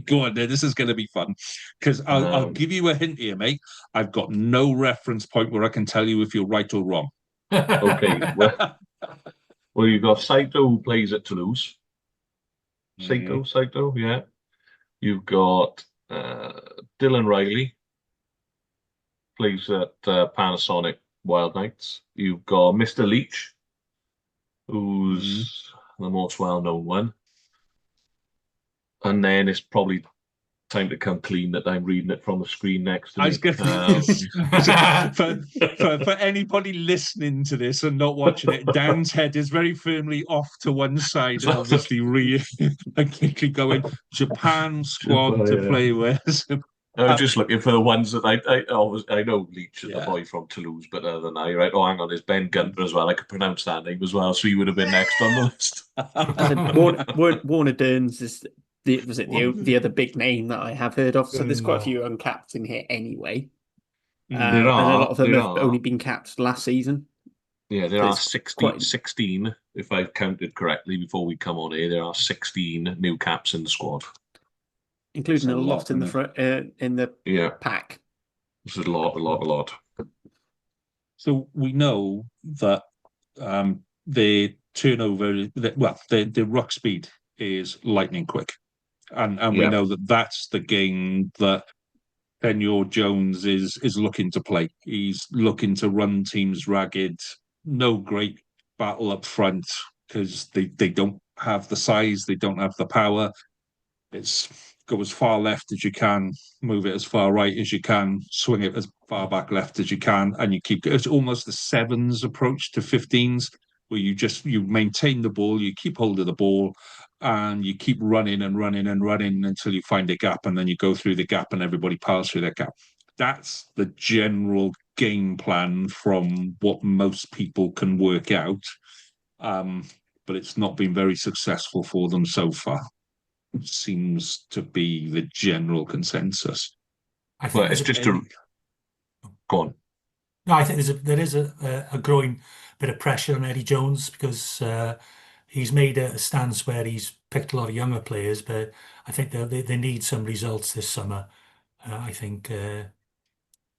Speaker 4: Go on, this is going to be fun, because I'll give you a hint here, mate. I've got no reference point where I can tell you if you're right or wrong.
Speaker 5: Okay, well, you've got Saito, who plays at Toulouse. Saito, yeah. You've got Dylan Riley, plays at Panasonic Wild Knights. You've got Mr. Leach, who's the most well-known one. And then it's probably time to come clean that I'm reading it from the screen next to
Speaker 4: I
Speaker 5: me.
Speaker 4: was going for anybody listening to this and not watching it, Dan's head is very firmly off to one side and obviously and quickly going Japan squad to play with.
Speaker 5: I was just looking for the ones that I know Leach is the boy from Toulouse, but other than I, right? Oh, hang on, there's Ben Gunter as well. I could pronounce that name as well, so he would have been next on the list.
Speaker 7: I said Warner Dearns is the other big name that I have heard of. So there's quite a few uncapped in here anyway. And a lot of them have only been capped last season.
Speaker 5: Yeah, there are 16, if I've counted correctly before we come on here. There are 16 new caps in the squad,
Speaker 7: including a lot in the front in the pack.
Speaker 5: This is a lot.
Speaker 4: So we know that the turnover, the ruck speed is lightning quick, and we know that that's the game that Senor Jones is looking to play. He's looking to run teams ragged. No great battle up front because they don't have the size, they don't have the power. It's go as far left as you can, move it as far right as you can, swing it as far back left as you can, and you keep. It's almost the sevens approach to 15s, where you maintain the ball, you keep hold of the ball, and you keep running and running and running until you find a gap, and then you go through the gap, and everybody piles through that gap. That's the general game plan from what most people can work out, but it's not been very successful for them so far. It seems to be the general consensus.
Speaker 6: I think
Speaker 5: it's just go on.
Speaker 6: No, I think there is a growing bit of pressure on Eddie Jones because he's made a stance where he's picked a lot of younger players, but I think they need some results this summer. I think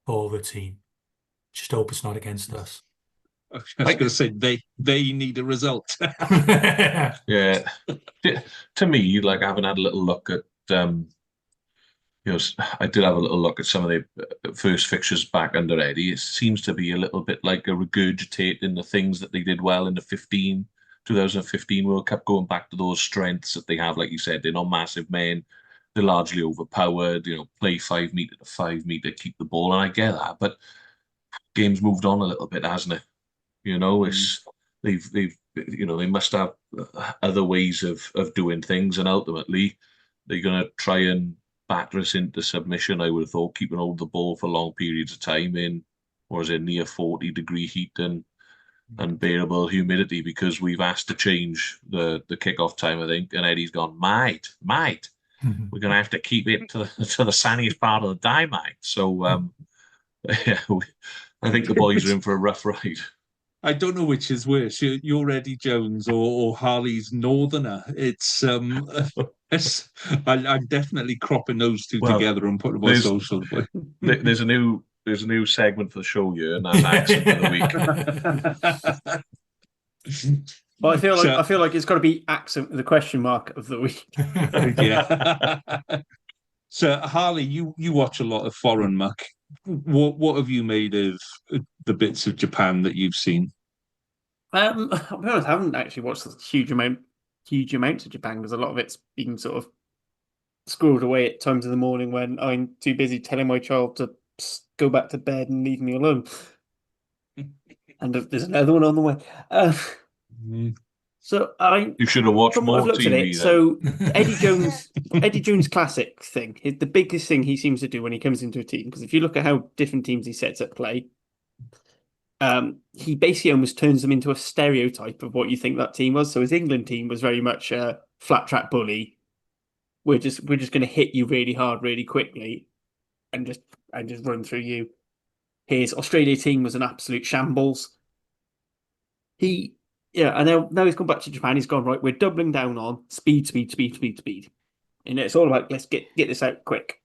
Speaker 6: for the team. Just hope it's not against us.
Speaker 4: I was going to say they need a result.
Speaker 5: Yeah, to me, like having had a little look at, I did have a little look at some of the first fixtures back under Eddie. It seems to be a little bit like a regurgitating the things that they did well in the 2015 World Cup, going back to those strengths that they have. Like you said, they're not massive men. They're largely overpowered. Play 5 meter to 5 meter, keep the ball, and I get that, but game's moved on a little bit, hasn't it? It's they must have other ways of doing things, and ultimately they're going to try and batter us into submission. I would have thought, keeping hold of the ball for long periods of time in, or is it near 40-degree heat and unbearable humidity, because we've asked to change the kickoff time, I think, and Eddie's gone, mate, we're going to have to keep it to the sunniest part of the day, mate. So I think the boys are in for a rough ride.
Speaker 4: I don't know which is worse, you're Eddie Jones or Harley's Northerner. It's I'm definitely cropping those two together and putting them on social.
Speaker 5: There's a new segment for the show here, and that's accent of the week.
Speaker 7: Well, I feel like it's got to be accent with a question mark of the week.
Speaker 4: Yeah. So Harley, you watch a lot of foreign muck. What have you made of the bits of Japan that you've seen?
Speaker 7: I'll be honest, I haven't actually watched a huge amounts of Japan because a lot of it's been sort of squirreled away at times in the morning when I'm too busy telling my child to go back to bed and leave me alone. And there's another one on the way. So you
Speaker 5: should have watched more TV.
Speaker 7: So Eddie Jones classic thing. The biggest thing he seems to do when he comes into a team, because if you look at how different teams he sets up play, he basically almost turns them into a stereotype of what you think that team was. So his England team was very much a flat track bully. We're just going to hit you really hard, really quickly, and just run through you. His Australia team was an absolute shambles. And now he's gone back to Japan. He's gone, right, we're doubling down on speed. And it's all about, let's get this out quick.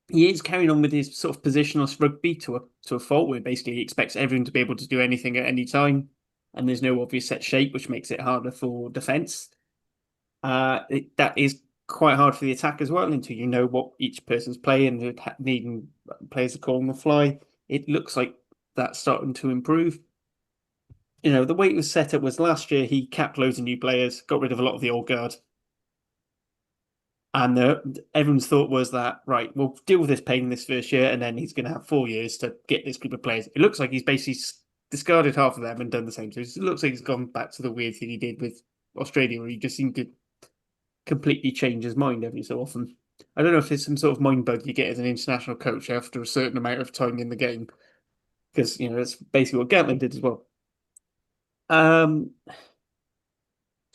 Speaker 7: He is carrying on with his sort of positionless rugby to a fault, where basically he expects everyone to be able to do anything at any time, and there's no obvious set shape, which makes it harder for defence. That is quite hard for the attack as well, until you know what each person's playing and needing players to call on the fly. It looks like that's starting to improve. The way it was set up was last year he capped loads of new players, got rid of a lot of the old guard. And everyone's thought was that, right, we'll deal with this pain this first year, and then he's going to have 4 years to get this group of players. It looks like he's basically discarded half of them and done the same. So it looks like he's gone back to the weird thing he did with Australia, where he just seemed to completely change his mind every so often. I don't know if it's some sort of mind bug you get as an international coach after a certain amount of time in the game, because that's basically what Gatland did as well. So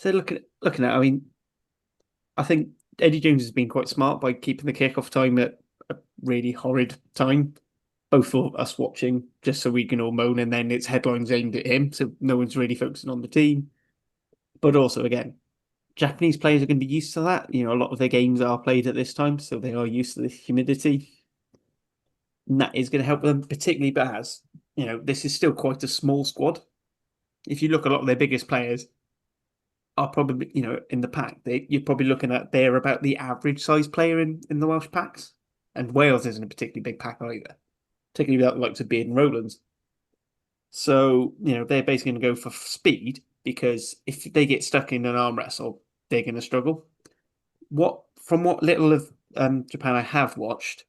Speaker 7: looking at, I mean, I think Eddie Jones has been quite smart by keeping the kickoff time at a really horrid time, both for us watching, just so we can all moan, and then it's headlines aimed at him, so no one's really focusing on the team. But also, again, Japanese players are going to be used to that. A lot of their games are played at this time, so they are used to the humidity. And that is going to help them, particularly as, this is still quite a small squad. If you look, a lot of their biggest players are probably, in the pack. You're probably looking at they're about the average size player in the Welsh packs. And Wales isn't a particularly big pack either, particularly without the likes of Beard and Rowlands. So, they're basically going to go for speed, because if they get stuck in an arm wrestle, they're going to struggle. From what little of Japan I have watched,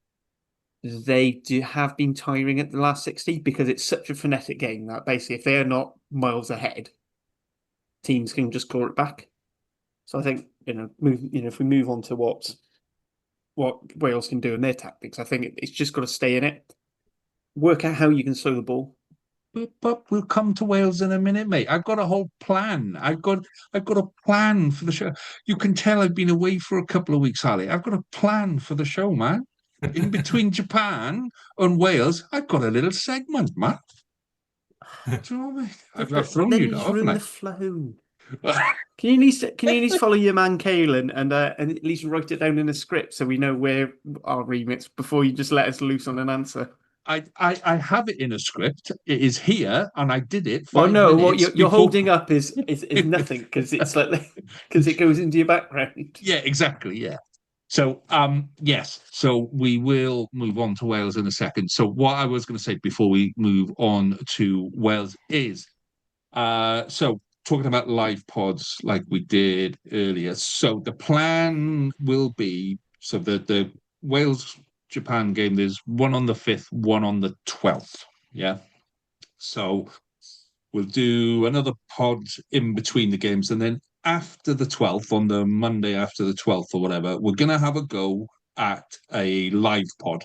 Speaker 7: they have been tiring at the last 60, because it's such a frenetic game that basically if they're not miles ahead, teams can just claw it back. So I think if we move on to what Wales can do in their tactics, I think it's just got to stay in it, work out how you can slow the ball.
Speaker 4: But we'll come to Wales in a minute, mate. I've got a whole plan. I've got a plan for the show. You can tell I've been away for a couple of weeks, Harley. I've got a plan for the show, man. In between Japan and Wales, I've got a little segment, man. Do you know what I mean? I've thrown you off,
Speaker 7: ruin the flow. Can you at least follow your man Kalen and at least write it down in a script so we know where our remits before you just let us loose on an answer?
Speaker 4: I have it in a script. It is here, and I did it.
Speaker 7: Well, no, what you're
Speaker 4: before...
Speaker 7: holding up is nothing, because it's because it goes into your background.
Speaker 4: Yeah, exactly. Yeah. So, yes. So we will move on to Wales in a second. So what I was going to say before we move on to Wales is, so talking about live pods like we did earlier. So the plan will be, so the Wales Japan game, there's one on the 5th, one on the 12th. Yeah. So we'll do another pod in between the games. And then after the 12th, on the Monday after the 12th or whatever, we're going to have a go at a live pod.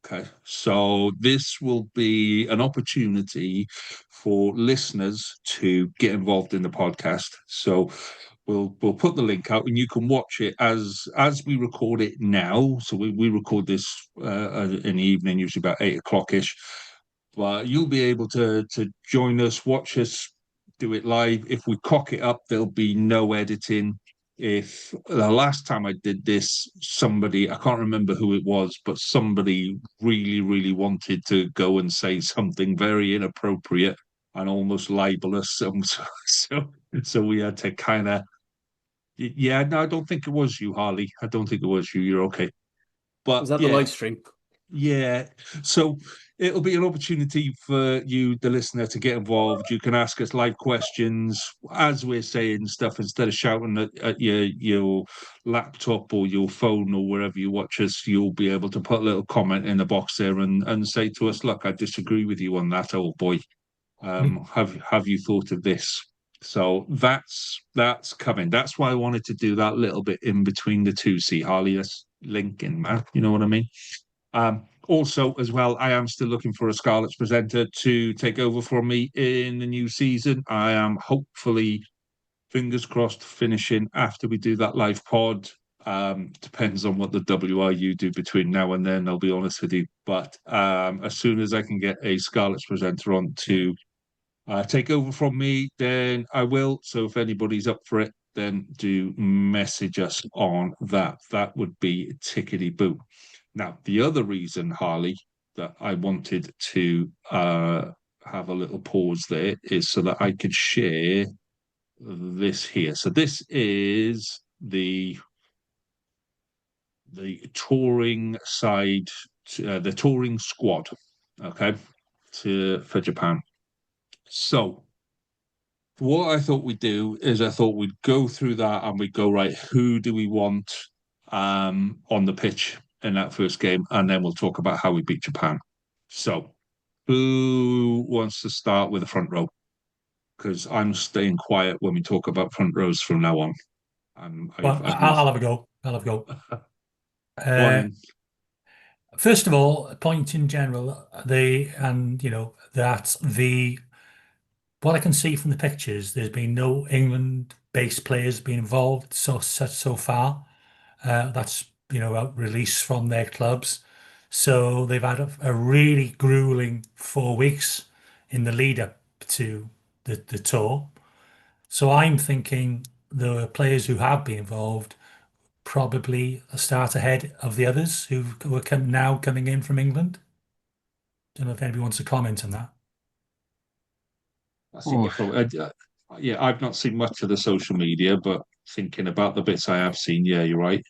Speaker 4: Okay. So this will be an opportunity for listeners to get involved in the podcast. So we'll put the link out, and you can watch it as we record it now. So we record this in the evening, usually about 8 o'clock-ish. But you'll be able to join us, watch us do it live. If we cock it up, there'll be no editing. If the last time I did this, somebody, I can't remember who it was, but somebody really, really wanted to go and say something very inappropriate and almost libelous. So we had to kind of, yeah, no, I don't think it was you, Harley. I don't think it was you. You're okay. But
Speaker 7: was that the live stream?
Speaker 4: Yeah. So it'll be an opportunity for you, the listener, to get involved. You can ask us live questions as we're saying stuff, instead of shouting at your laptop or your phone or wherever you watch us. You'll be able to put a little comment in the box there and say to us, look, I disagree with you on that, old boy. Have you thought of this? So that's coming. That's why I wanted to do that little bit in between the two. See, Harley, that's linking, man. You know what I mean? Also, as well, I am still looking for a Scarlets presenter to take over from me in the new season. I am hopefully, fingers crossed, finishing after we do that live pod. Depends on what the WRU do between now and then, I'll be honest with you. But as soon as I can get a Scarlets presenter on to take over from me, then I will. So if anybody's up for it, then do message us on that. That would be tickety-boo. Now, the other reason, Harley, that I wanted to have a little pause there is so that I could share this here. So this is the touring side, the touring squad, okay, for Japan. So what I thought we'd do is I thought we'd go through that and we'd go, right, who do we want on the pitch in that first game, and then we'll talk about how we beat Japan. So, who wants to start with the front row? Because I'm staying quiet when we talk about front rows from now on.
Speaker 6: Well, I'll have a go. I'll have a go.
Speaker 4: One,
Speaker 6: First of all, a point in general, what I can see from the pictures, there's been no England-based players being involved so far. That's released from their clubs, so they've had a really grueling 4 weeks in the lead up to the tour. So I'm thinking the players who have been involved probably start ahead of the others who are coming in from England. Don't know if anybody wants to comment on that.
Speaker 4: I think yeah, I've not seen much of the social media, but thinking about the bits I have seen, yeah, you're right.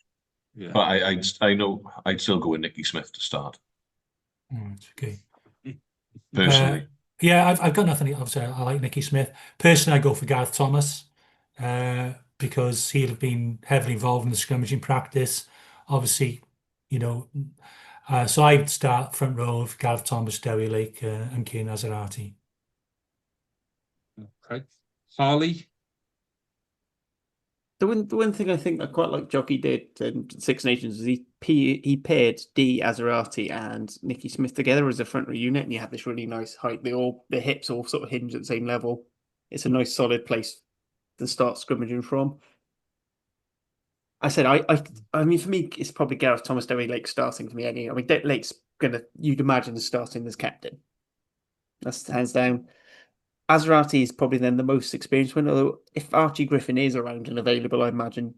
Speaker 4: Yeah.
Speaker 5: But I know I'd still go with Nicky Smith to start.
Speaker 6: Okay.
Speaker 5: Personally.
Speaker 6: Yeah, I've got nothing. Obviously, I like Nicky Smith. Personally, I go for Gareth Thomas because he'll have been heavily involved in the scrimmaging practice. Obviously, so I'd start front row of Gareth Thomas, Dewi Lake, and Kane Azarati.
Speaker 4: Okay. Harley?
Speaker 7: The one thing I think I quite like Jockey did in Six Nations is he paired D Azarati and Nicky Smith together as a front row unit, and you have this really nice height. Their hips all sort of hinge at the same level. It's a nice solid place to start scrimmaging from. I said I mean for me it's probably Gareth Thomas, Dewi Lake starting for me. I mean Lake's you'd imagine starting as captain. That's hands down. Azarati is probably then the most experienced one, although if Archie Griffin is around and available, I imagine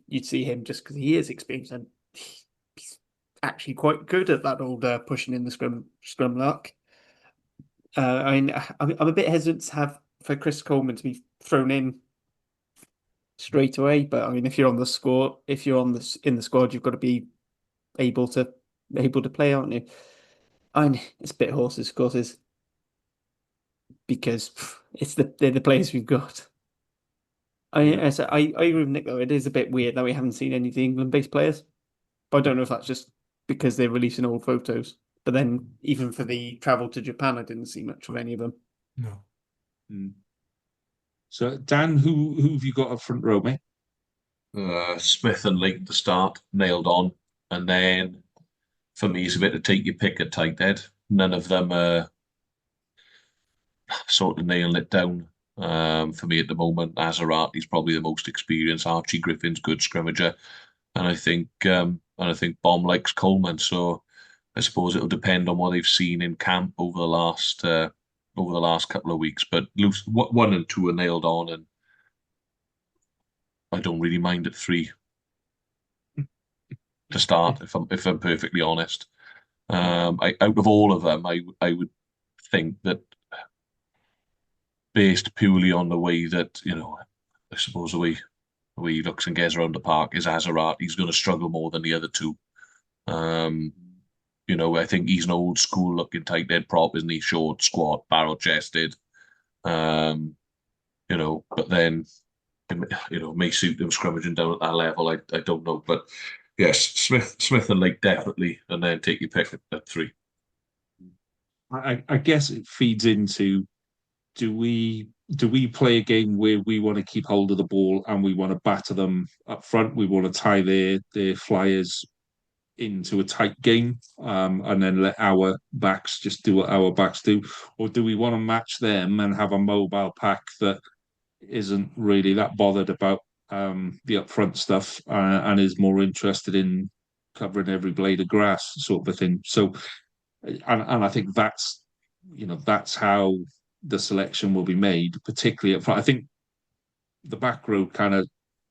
Speaker 7: you'd see him just because he is experienced and he's actually quite good at that old pushing in the scrum luck. I mean, I'm a bit hesitant to have for Chris Coleman to be thrown in straight away, but I mean, if you're on the squad, in the squad, you've got to be able to play, aren't you? And it's a bit horses courses because they're the players we've got. I agree with Nick though. It is a bit weird that we haven't seen any of the England-based players, but I don't know if that's just because they're releasing old photos. But then even for the travel to Japan, I didn't see much of any of them.
Speaker 6: No.
Speaker 4: So Dan, who have you got up front row, mate?
Speaker 5: Smith and Lake to start, nailed on, and then for me, it's a bit to take your pick at tight head. None of them are sort of nailing it down. For me at the moment, Azarati's probably the most experienced. Archie Griffin's good scrimmager, and I think Bomb likes Coleman. So I suppose it'll depend on what they've seen in camp over the last couple of weeks. But 1 and 2 are nailed on, and I don't really mind at 3 to start. If I'm perfectly honest, out of all of them, I would think that, based purely on the way that I suppose the way he looks and gets around the park, is Azarati's going to struggle more than the other two. I think he's an old school looking tight head prop, isn't he? Short, squat, barrel chested. But then may suit him scrummaging down at that level. I don't know, but yes, Smith and Lake definitely, and then take your pick at 3.
Speaker 4: I guess it feeds into, do we play a game where we want to keep hold of the ball and we want to batter them up front? We want to tie their flyers into a tight game, and then let our backs just do what our backs do? Or do we want to match them and have a mobile pack that isn't really that bothered about the upfront stuff, and is more interested in covering every blade of grass sort of a thing? So, and I think that's how the selection will be made, particularly up front. I think the back row kind of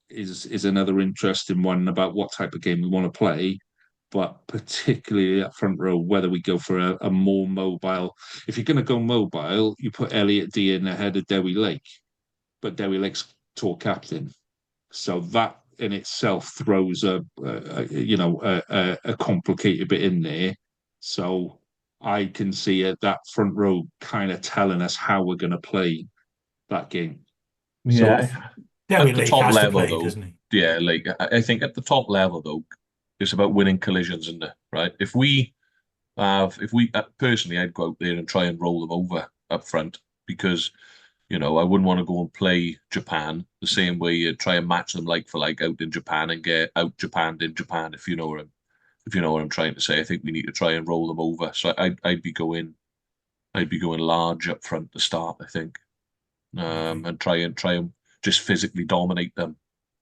Speaker 4: is another interesting one about what type of game we want to play, but particularly up front row, whether we go for a more mobile. If you're going to go mobile, you put Elliot D in ahead of Dewi Lake, but Dewi Lake's tour captain, so that in itself throws a complicated bit in there. So I can see that front row kind of telling us how we're going to play that game.
Speaker 5: Yeah.
Speaker 6: Dewi
Speaker 5: At the
Speaker 6: Lake
Speaker 5: top
Speaker 6: has
Speaker 5: level,
Speaker 6: to play,
Speaker 5: though,
Speaker 6: doesn't he?
Speaker 5: yeah, like I think at the top level though, it's about winning collisions, isn't it? Right? Personally, I'd go out there and try and roll them over up front because, I wouldn't want to go and play Japan the same way you try and match them like for like out in Japan and get out Japanned in Japan. If you know what I'm trying to say, I think we need to try and roll them over. So I'd be going large up front to start. I think, and try and just physically dominate them.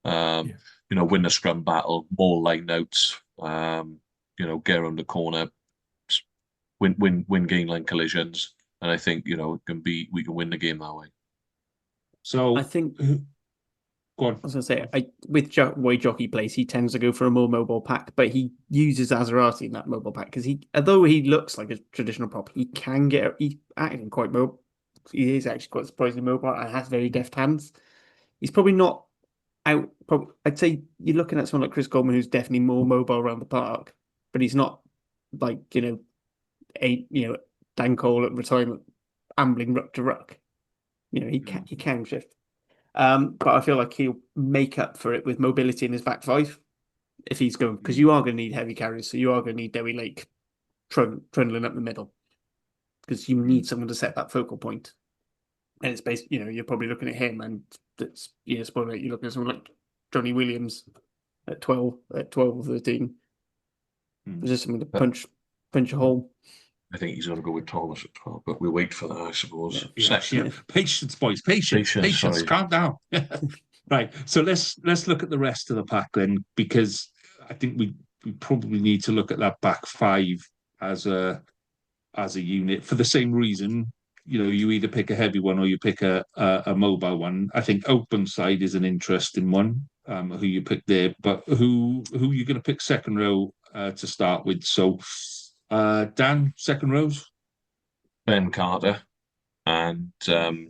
Speaker 5: Win the scrum battle, more line outs. Get around the corner, win gain line collisions, and I think we can win the game that way.
Speaker 4: So
Speaker 7: I think.
Speaker 4: Go on.
Speaker 7: I was going to say, with way Jockey plays, he tends to go for a more mobile pack, but he uses Azerati in that mobile pack because although he looks like a traditional prop, he's acting quite mobile. He is actually quite surprisingly mobile and has very deft hands. He's probably not out. I'd say you're looking at someone like Chris Goldman, who's definitely more mobile around the park, but he's not like Dan Cole at retirement, ambling ruck to ruck. He can shift. But I feel like he'll make up for it with mobility in his back five if he's going, because you are going to need heavy carries, so you are going to need Dewi Lake trundling up the middle because you need someone to set that focal point. And it's basically, you're probably looking at him, and that's spoiler. You're looking at someone like Johnny Williams at 12 or 13. There's just something to punch a hole.
Speaker 5: I think he's going to go with Thomas at 12, but we'll wait for that, I suppose.
Speaker 4: Yeah. Patience, boys. Patience. Calm down. Right. So let's look at the rest of the pack then, because I think we probably need to look at that back five as a unit for the same reason. You either pick a heavy one or you pick a mobile one. I think open side is an interesting one. Who you pick there, but who you're going to pick second row to start with. So. Dan, second rows?
Speaker 5: Ben Carter and I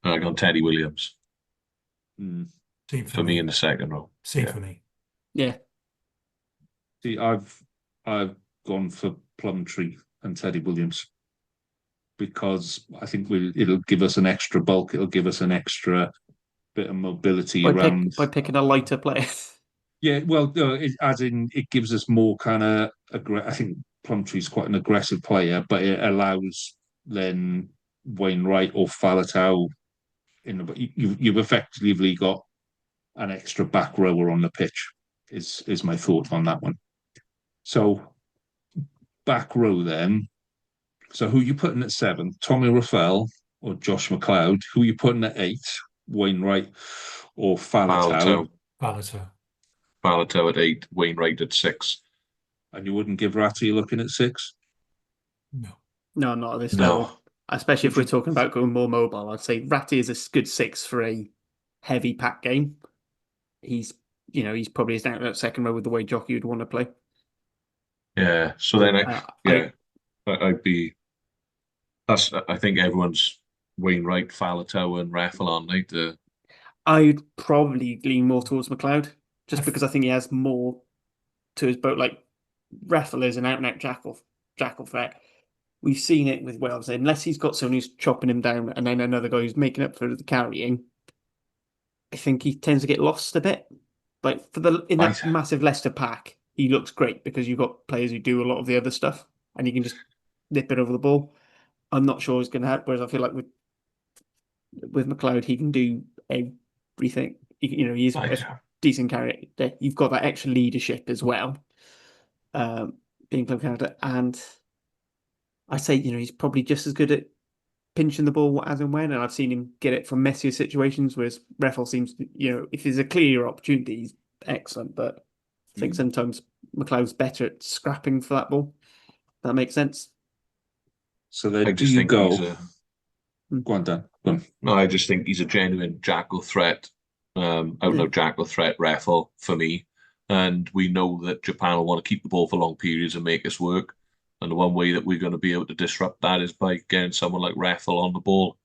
Speaker 5: got Teddy Williams.
Speaker 6: Same
Speaker 5: for me in the second row.
Speaker 6: Same for me.
Speaker 7: Yeah.
Speaker 4: See, I've gone for Plumtree and Teddy Williams because I think it'll give us an extra bulk. It'll give us an extra bit of mobility around
Speaker 7: by picking a lighter player.
Speaker 4: Yeah, well, as in it gives us more kind of. I think Plumtree's quite an aggressive player, but it allows then Wainwright or Faletau you've effectively got an extra back rower on the pitch. Is my thought on that one. So back row then. So who are you putting at 7? Tommy Raffel or Josh McLeod? Who are you putting at 8? Wainwright or Faletau?
Speaker 5: Faletau at 8, Wainwright at 6.
Speaker 4: And you wouldn't give Ratty looking at 6?
Speaker 6: No,
Speaker 7: not at this level. Especially if we're talking about going more mobile. I'd say Ratty is a good 6 for a heavy pack game. He's probably down that second row with the way Jockey would want to play.
Speaker 5: Yeah. So then I'd be. I think everyone's Wainwright, Faletau, and Raffel on night.
Speaker 7: I'd probably lean more towards McLeod, just because I think he has more to his boat. Like Raffel is an out-and-out jackal threat. We've seen it with Wales. Unless he's got someone who's chopping him down and then another guy who's making up for the carrying, I think he tends to get lost a bit. Like in that massive Leicester pack, he looks great because you've got players who do a lot of the other stuff and you can just nip it over the ball. I'm not sure he's going to have. Whereas I feel like with McLeod, he can do everything. He's a decent character. You've got that extra leadership as well, being club character, and I say he's probably just as good at pinching the ball as and when, and I've seen him get it from messier situations. Whereas Raffel seems to, if there's a clear opportunity, he's excellent. But I think sometimes McLeod's better at scrapping for that ball. That makes sense.
Speaker 4: So then, do you go? Go on, Dan. Go on.
Speaker 5: No, I just think he's a genuine jackal threat. Out jackal threat, Raffel for me. And we know that Japan will want to keep the ball for long periods and make us work. And the one way that we're going to be able to disrupt that is by getting someone like Raffel on the ball.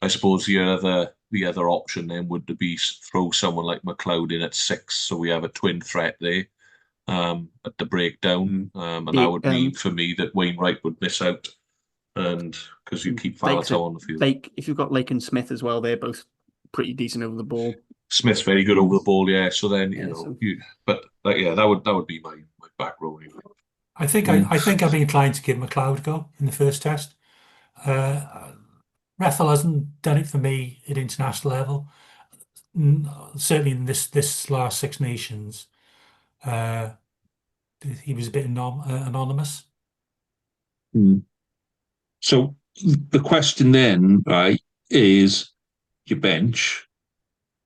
Speaker 5: I suppose the other option then would be throw someone like McLeod in at 6, so we have a twin threat there at the breakdown. And that would mean for me that Wainwright would miss out, and because you keep Faletau on the field.
Speaker 7: If you've got Lake and Smith as well, they're both pretty decent over the ball.
Speaker 5: Smith's very good over the ball, yeah. So then but yeah, that would be my back row.
Speaker 6: I think I've been inclined to give McLeod a go in the first test. Rethel hasn't done it for me at international level. Certainly in this last Six Nations, he was a bit anonymous.
Speaker 4: So the question then, right, is your bench.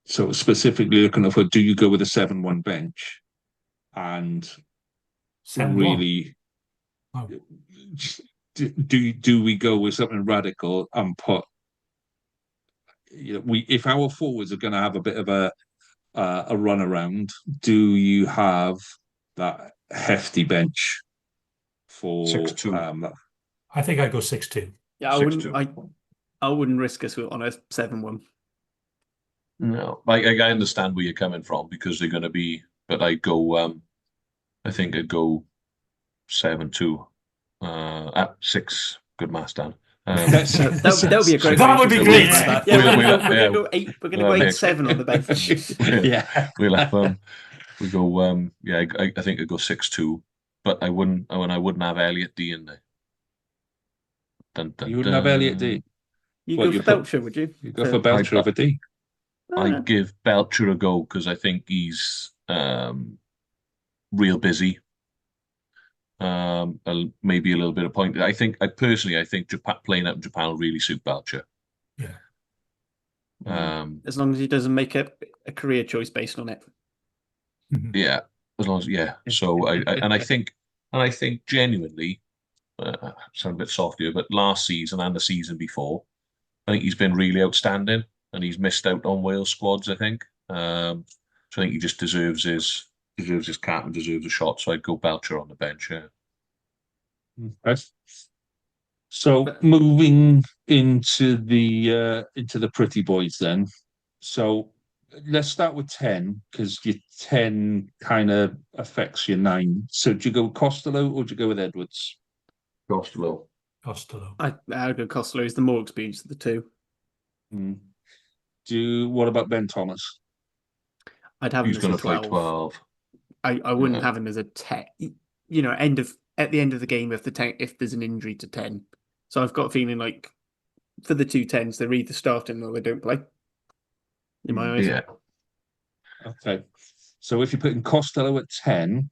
Speaker 4: So specifically looking for, do you go with a 7-1 bench? And
Speaker 6: 7-1.
Speaker 4: really, do we go with something radical and put, if our forwards are going to have a bit of a run around, do you have that hefty bench for
Speaker 5: 6-2?
Speaker 6: I think I'd go 6-2.
Speaker 7: Yeah, I wouldn't risk us on a 7-1.
Speaker 5: No, I understand where you're coming from because they're going to be, but I'd go. I think I'd go 7-2. At 6. Good maths, Dan.
Speaker 7: That would be a great.
Speaker 6: That would be great.
Speaker 7: We're gonna go 8. We're gonna go 8-7 on the bench.
Speaker 5: We'll have we go. Yeah, I think I'd go 6-2, but I wouldn't have Elliot D in there.
Speaker 4: You wouldn't have Elliot D.
Speaker 7: You go for Belcher, would you?
Speaker 4: You go for Belcher over D.
Speaker 5: I'd give Belcher a go because I think he's real busy. Maybe a little bit of point. I think Japan, playing out in Japan will really suit Belcher.
Speaker 6: Yeah.
Speaker 7: As long as he doesn't make a career choice based on it.
Speaker 5: Yeah, as long as So I think genuinely, sound a bit soft here, but last season and the season before, I think he's been really outstanding, and he's missed out on Wales squads. I think. So I think he just deserves his cap and deserves a shot. So I'd go Belcher on the bench. Yeah.
Speaker 4: Okay. So moving into the pretty boys then. So let's start with 10 because your 10 kind of affects your 9. So do you go with Costello or do you go with Edwards?
Speaker 5: Costello.
Speaker 7: I'd go Costello. He's the more experienced of the two.
Speaker 4: What about Ben Thomas?
Speaker 7: I'd have him
Speaker 5: He's
Speaker 7: as
Speaker 5: going
Speaker 7: a
Speaker 5: to play
Speaker 7: 12.
Speaker 5: 12.
Speaker 7: I wouldn't have him as a 10. At the end of the game, if there's an injury to 10. So I've got a feeling like for the 2 10s, they're either starting or they don't play. In my eyes.
Speaker 5: Yeah.
Speaker 4: Okay. So if you're putting Costello at 10,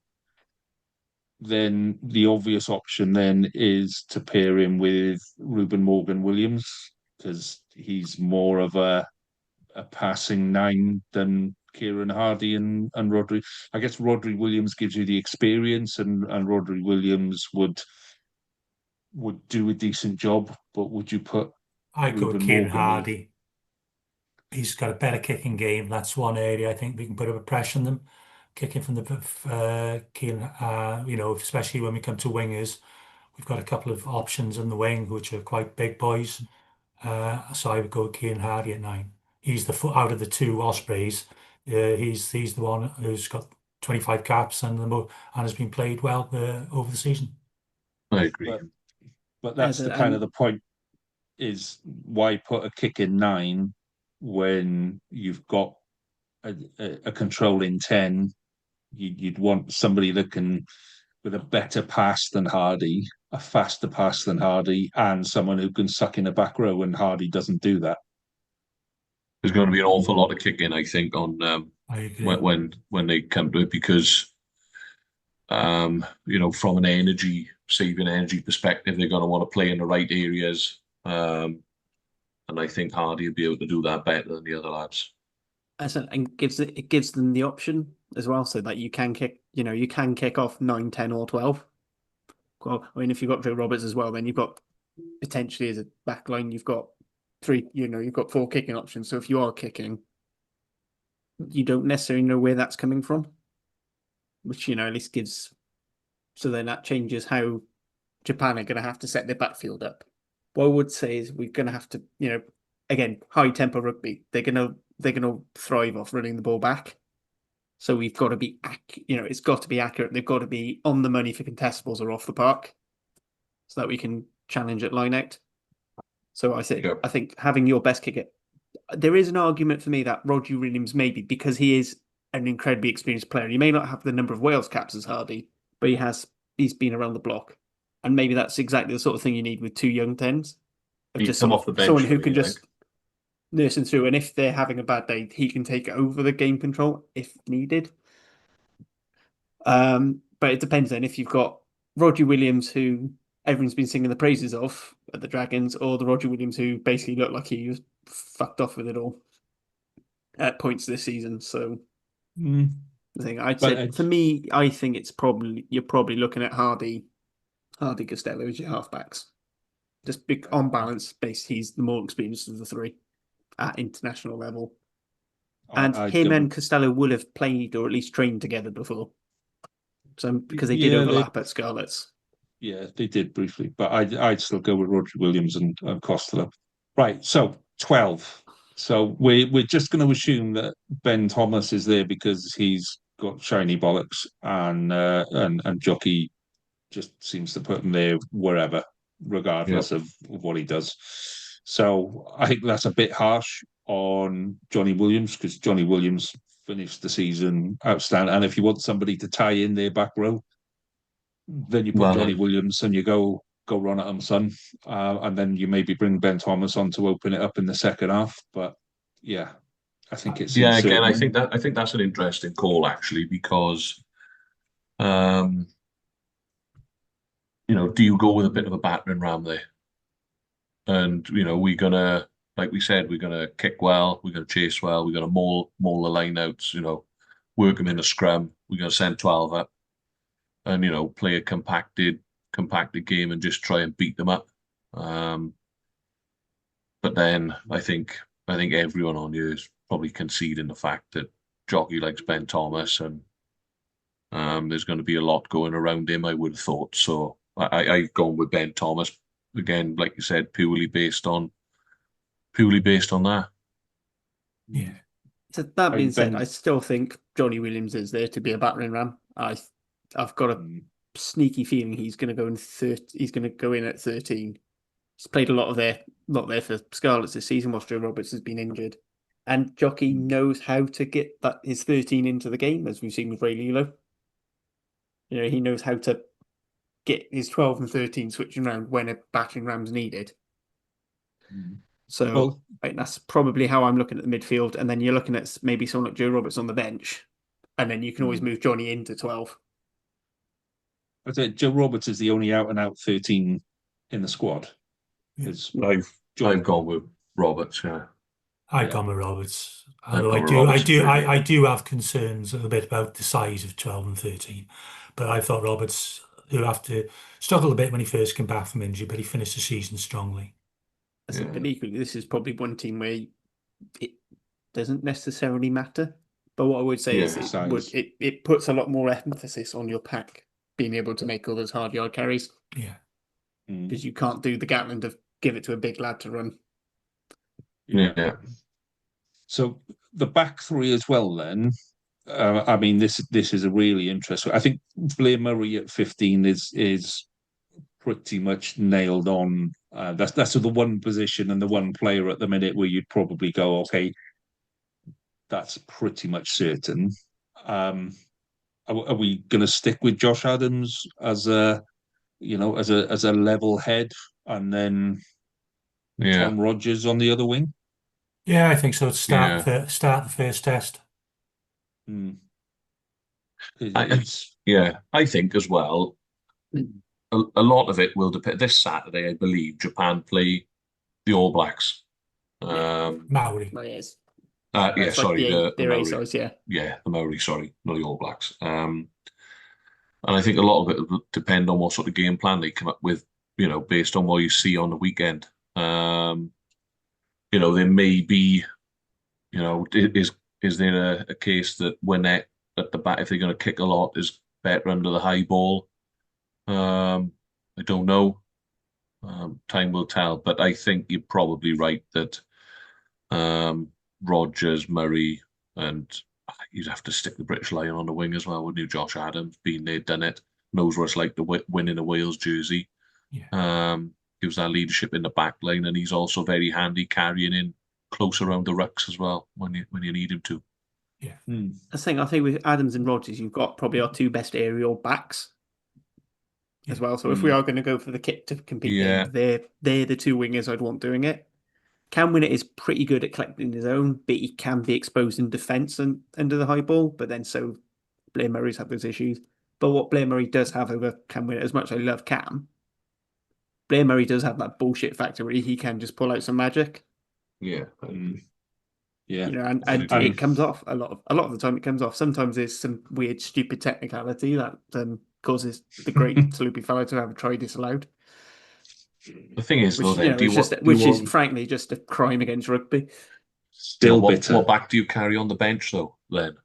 Speaker 4: then the obvious option then is to pair him with Ruben Morgan-Williams because he's more of a passing 9 than Kieran Hardy and Rodri. I guess Rodri Williams gives you the experience, and Rodri Williams would do a decent job. But would you put?
Speaker 6: I'd go with Kieran Hardy. He's got a better kicking game. That's one area I think we can put a bit of pressure on them. Kicking from the Kieran, especially when we come to wingers, we've got a couple of options in the wing which are quite big boys. So I would go with Kieran Hardy at 9. He's the foot out of the 2 Ospreys. He's the one who's got 25 caps and has been played well over the season.
Speaker 5: I agree.
Speaker 4: But that's the kind of the point is why put a kick in 9 when you've got a controlling 10. You'd want somebody that can, with a better pass than Hardy, a faster pass than Hardy, and someone who can suck in a back row, and Hardy doesn't do that.
Speaker 5: There's going to be an awful lot of kicking, I think, on when they come to it because, from an saving energy perspective, they're going to want to play in the right areas, and I think Hardy will be able to do that better than the other lads.
Speaker 7: And it gives them the option as well, so that you can kick off 9, 10, or 12. Well, I mean, if you've got Joe Roberts as well, then you've got potentially as a back line, you've got 3. You've got 4 kicking options. So if you are kicking, you don't necessarily know where that's coming from, which at least gives. So then that changes how Japan are going to have to set their backfield up. What I would say is we're going to have to, again, high tempo rugby. They're going to thrive off running the ball back. So we've got to be, it's got to be accurate. They've got to be on the money for contestables or off the park, so that we can challenge at line out. So I think having your best kicker there is an argument for me that Roger Williams, maybe because he is an incredibly experienced player, he may not have the number of Wales caps as Hardy, but he's been around the block, and maybe that's exactly the sort of thing you need with two young tens, of
Speaker 5: He'd
Speaker 7: just
Speaker 5: come
Speaker 7: sort
Speaker 5: off the
Speaker 7: of
Speaker 5: bench
Speaker 7: someone
Speaker 5: for
Speaker 7: who
Speaker 5: me,
Speaker 7: can
Speaker 5: I
Speaker 7: just
Speaker 5: think.
Speaker 7: nurse him through, and if they're having a bad day, he can take over the game control if needed. But it depends then if you've got Roger Williams, who everyone's been singing the praises of at the Dragons, or the Roger Williams who basically looked like he was fucked off with it all at points this season. So the thing I'd say for me, I think you're probably looking at Hardy Costello as your halfbacks. Just on balance, he's the more experienced of the three at international level. And him and Costello will have played or at least trained together before. So because they did overlap at Scarlets.
Speaker 4: Yeah, they did briefly, but I'd still go with Roger Williams and Costello. Right, so 12. So we're just going to assume that Ben Thomas is there because he's got shiny bollocks and Jockey just seems to put him there wherever, regardless of what he does. So I think that's a bit harsh on Johnny Williams because Johnny Williams finished the season outstanding. And if you want somebody to tie in their back row, then you put Johnny Williams and you go run at him, son, and then you maybe bring Ben Thomas on to open it up in the second half. But yeah, I think it's
Speaker 5: again. I think that's an interesting call actually because, do you go with a bit of a battering ram there? And we're gonna, like we said, we're gonna kick well, we're gonna chase well, we're gonna maul the lineouts, work them in a scrum, we're gonna send 12 up. And play a compacted game and just try and beat them up. But then I think everyone on here is probably conceding the fact that Jockey likes Ben Thomas, and there's going to be a lot going around him, I would have thought. So I've gone with Ben Thomas again, like you said, purely based on that.
Speaker 6: Yeah.
Speaker 7: So that being said, I still think Johnny Williams is there to be a battering ram. I've got a sneaky feeling he's going to go in. He's going to go in at 13. He's played a lot there for Scarlets this season whilst Joe Roberts has been injured, and Jockey knows how to get his 13 into the game, as we've seen with Ray Lilo. He knows how to get his 12 and 13 switching around when a battering ram's needed. So I think that's probably how I'm looking at the midfield, and then you're looking at maybe someone like Joe Roberts on the bench, and then you can always move Johnny into 12.
Speaker 4: I think Joe Roberts is the only out-and-out 13 in the squad.
Speaker 5: I've gone with Roberts. Yeah,
Speaker 6: I've gone with Roberts. Although I do have concerns a bit about the size of 12 and 13, but I thought Roberts, who have to struggle a bit when he first came back from injury, but he finished the season strongly.
Speaker 7: But equally, this is probably one team where it doesn't necessarily matter. But what I would say is it puts a lot more emphasis on your pack being able to make all those hard yard carries.
Speaker 6: Yeah.
Speaker 7: Because you can't do the Gatland of give it to a big lad to run.
Speaker 5: Yeah.
Speaker 4: So the back three as well then, I mean, this is a really interesting. I think Blair Murray at 15 is pretty much nailed on. That's the one position and the one player at the minute where you'd probably go, okay, that's pretty much certain. Are we going to stick with Josh Adams as a level head, and then Tom Rogers on the other wing?
Speaker 6: Yeah, I think so. Start the first test.
Speaker 5: I think as well. A lot of it will depend. This Saturday, I believe, Japan play the All Blacks.
Speaker 6: Maori.
Speaker 5: Sorry, the Maori.
Speaker 7: Size,
Speaker 5: the Maori. Sorry, not the All Blacks. And I think a lot of it will depend on what sort of game plan they come up with. Based on what you see on the weekend. There may be, is there a case that when they're at the back, if they're going to kick a lot, is better under the high ball? I don't know. Time will tell, but I think you're probably right that Rogers, Murray, and you'd have to stick the British Lion on the wing as well, wouldn't you? Josh Adams, been there, done it, knows what it's like to win in a Wales jersey.
Speaker 6: Yeah.
Speaker 5: Gives that leadership in the back line, and he's also very handy carrying in close around the rucks as well when you need him to.
Speaker 6: Yeah.
Speaker 7: I think with Adams and Rodgers, you've got probably our two best aerial backs as well. So if we are going to go for the kit to compete in, they're the two wingers I'd want doing it. Cam Winnett is pretty good at collecting his own, but he can be exposed in defence and under the high ball. But then so Blair Murray's had those issues. But what Blair Murray does have over Cam Winnett, as much as I love Cam, Blair Murray does have that bullshit factor where he can just pull out some magic.
Speaker 5: Yeah.
Speaker 4: Yeah.
Speaker 7: And it comes off a lot of the time. It comes off. Sometimes there's some weird, stupid technicality that causes the great Sloopy fellow to have a try disallowed.
Speaker 5: The thing is,
Speaker 7: which,
Speaker 5: though,
Speaker 7: which is frankly just a crime against rugby.
Speaker 4: Still bitter.
Speaker 5: What back do you carry on the bench though? Then,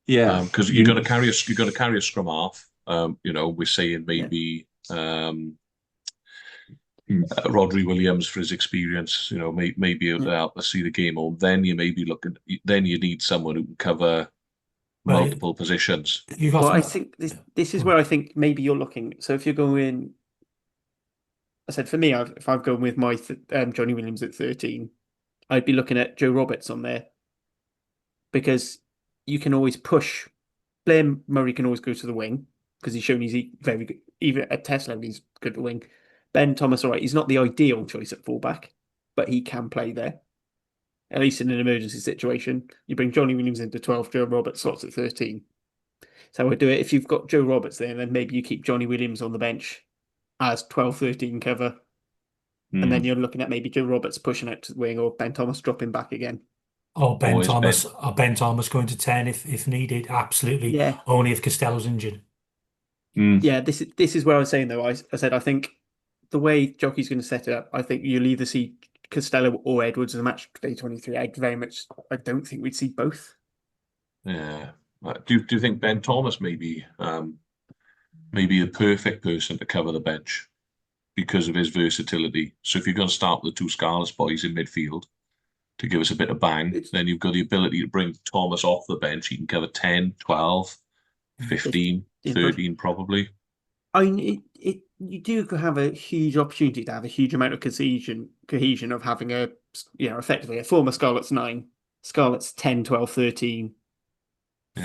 Speaker 4: yeah,
Speaker 5: because you're going to carry a scrum half. We're saying maybe Rodri Williams for his experience. Maybe help us see the game home. Then you may be looking. Then you need someone who can cover multiple positions.
Speaker 7: I think this is where I think maybe you're looking. So if you're going. I said, for me, if I'm going with my Johnny Williams at 13, I'd be looking at Joe Roberts on there because you can always push. Blair Murray can always go to the wing because he's shown he's very good. Even at test level, he's good at the wing. Ben Thomas, all right, he's not the ideal choice at fullback, but he can play there, at least in an emergency situation. You bring Johnny Williams into 12, Joe Roberts slots at 13. So I would do it. If you've got Joe Roberts there, then maybe you keep Johnny Williams on the bench as 12-13 cover. And then you're looking at maybe Joe Roberts pushing out to the wing or Ben Thomas dropping back again.
Speaker 6: Or Ben Thomas going to 10 if needed. Absolutely.
Speaker 7: Yeah.
Speaker 6: Only if Costello's injured.
Speaker 7: Yeah, this is where I was saying though. I said I think the way Jockey's going to set it up, I think you'll either see Costello or Edwards as a match day 23. I don't think we'd see both.
Speaker 5: Yeah. Do you think Ben Thomas may be the perfect person to cover the bench because of his versatility? So if you're going to start with the two Scarlets boys in midfield to give us a bit of bang, then you've got the ability to bring Thomas off the bench. He can cover 10, 12, 15, 13 probably.
Speaker 7: I mean, you do have a huge opportunity to have a huge amount of cohesion of having effectively a former Scarlets 9, Scarlets 10, 12, 13,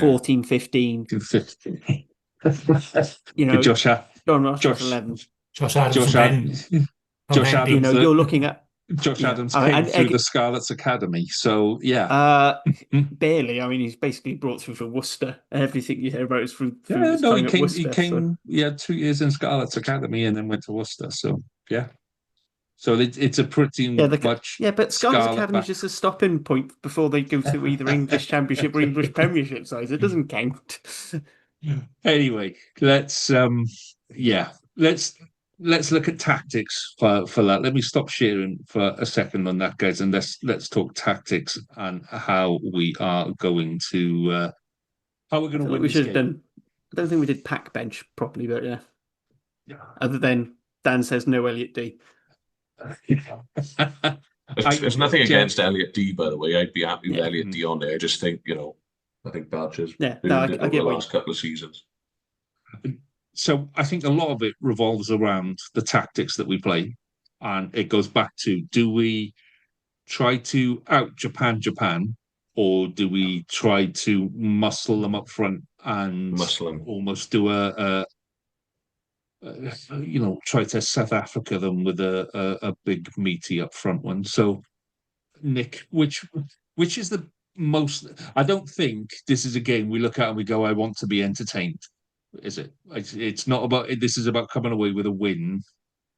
Speaker 7: 14, 15.
Speaker 4: Josh
Speaker 7: Ross 11.
Speaker 6: Josh Adams.
Speaker 4: Josh Adams.
Speaker 7: You're looking at
Speaker 4: Josh Adams came through the Scarlets Academy, so yeah.
Speaker 7: Barely. I mean, he's basically brought through from Worcester. Everything you hear about is through
Speaker 4: he came.
Speaker 7: Worcester,
Speaker 4: he came. He had 2 years in Scarlets Academy and then went to Worcester. So yeah. So it's a pretty much.
Speaker 7: Yeah, but Scarlets Academy is just a stopping point before they go to either English Championship or English Premiership size. It doesn't count.
Speaker 4: Anyway, let's look at tactics for that. Let me stop sharing for a second on that, guys, and let's talk tactics and how we are going to win.
Speaker 7: We should have done. I don't think we did pack bench properly, but yeah. Other than Dan says no Elliot D.
Speaker 5: There's nothing against Elliot D, by the way. I'd be happy with Elliot D on there. I just think I think Badger's
Speaker 7: I get
Speaker 5: the last couple of seasons.
Speaker 4: So I think a lot of it revolves around the tactics that we play, and it goes back to: do we try to out Japan, or do we try to muscle them up front and almost do try to South Africa them with a big meaty up front one? So, Nick, which is the most? I don't think this is a game we look at and we go, "I want to be entertained." Is it? It's not about. This is about coming away with a win,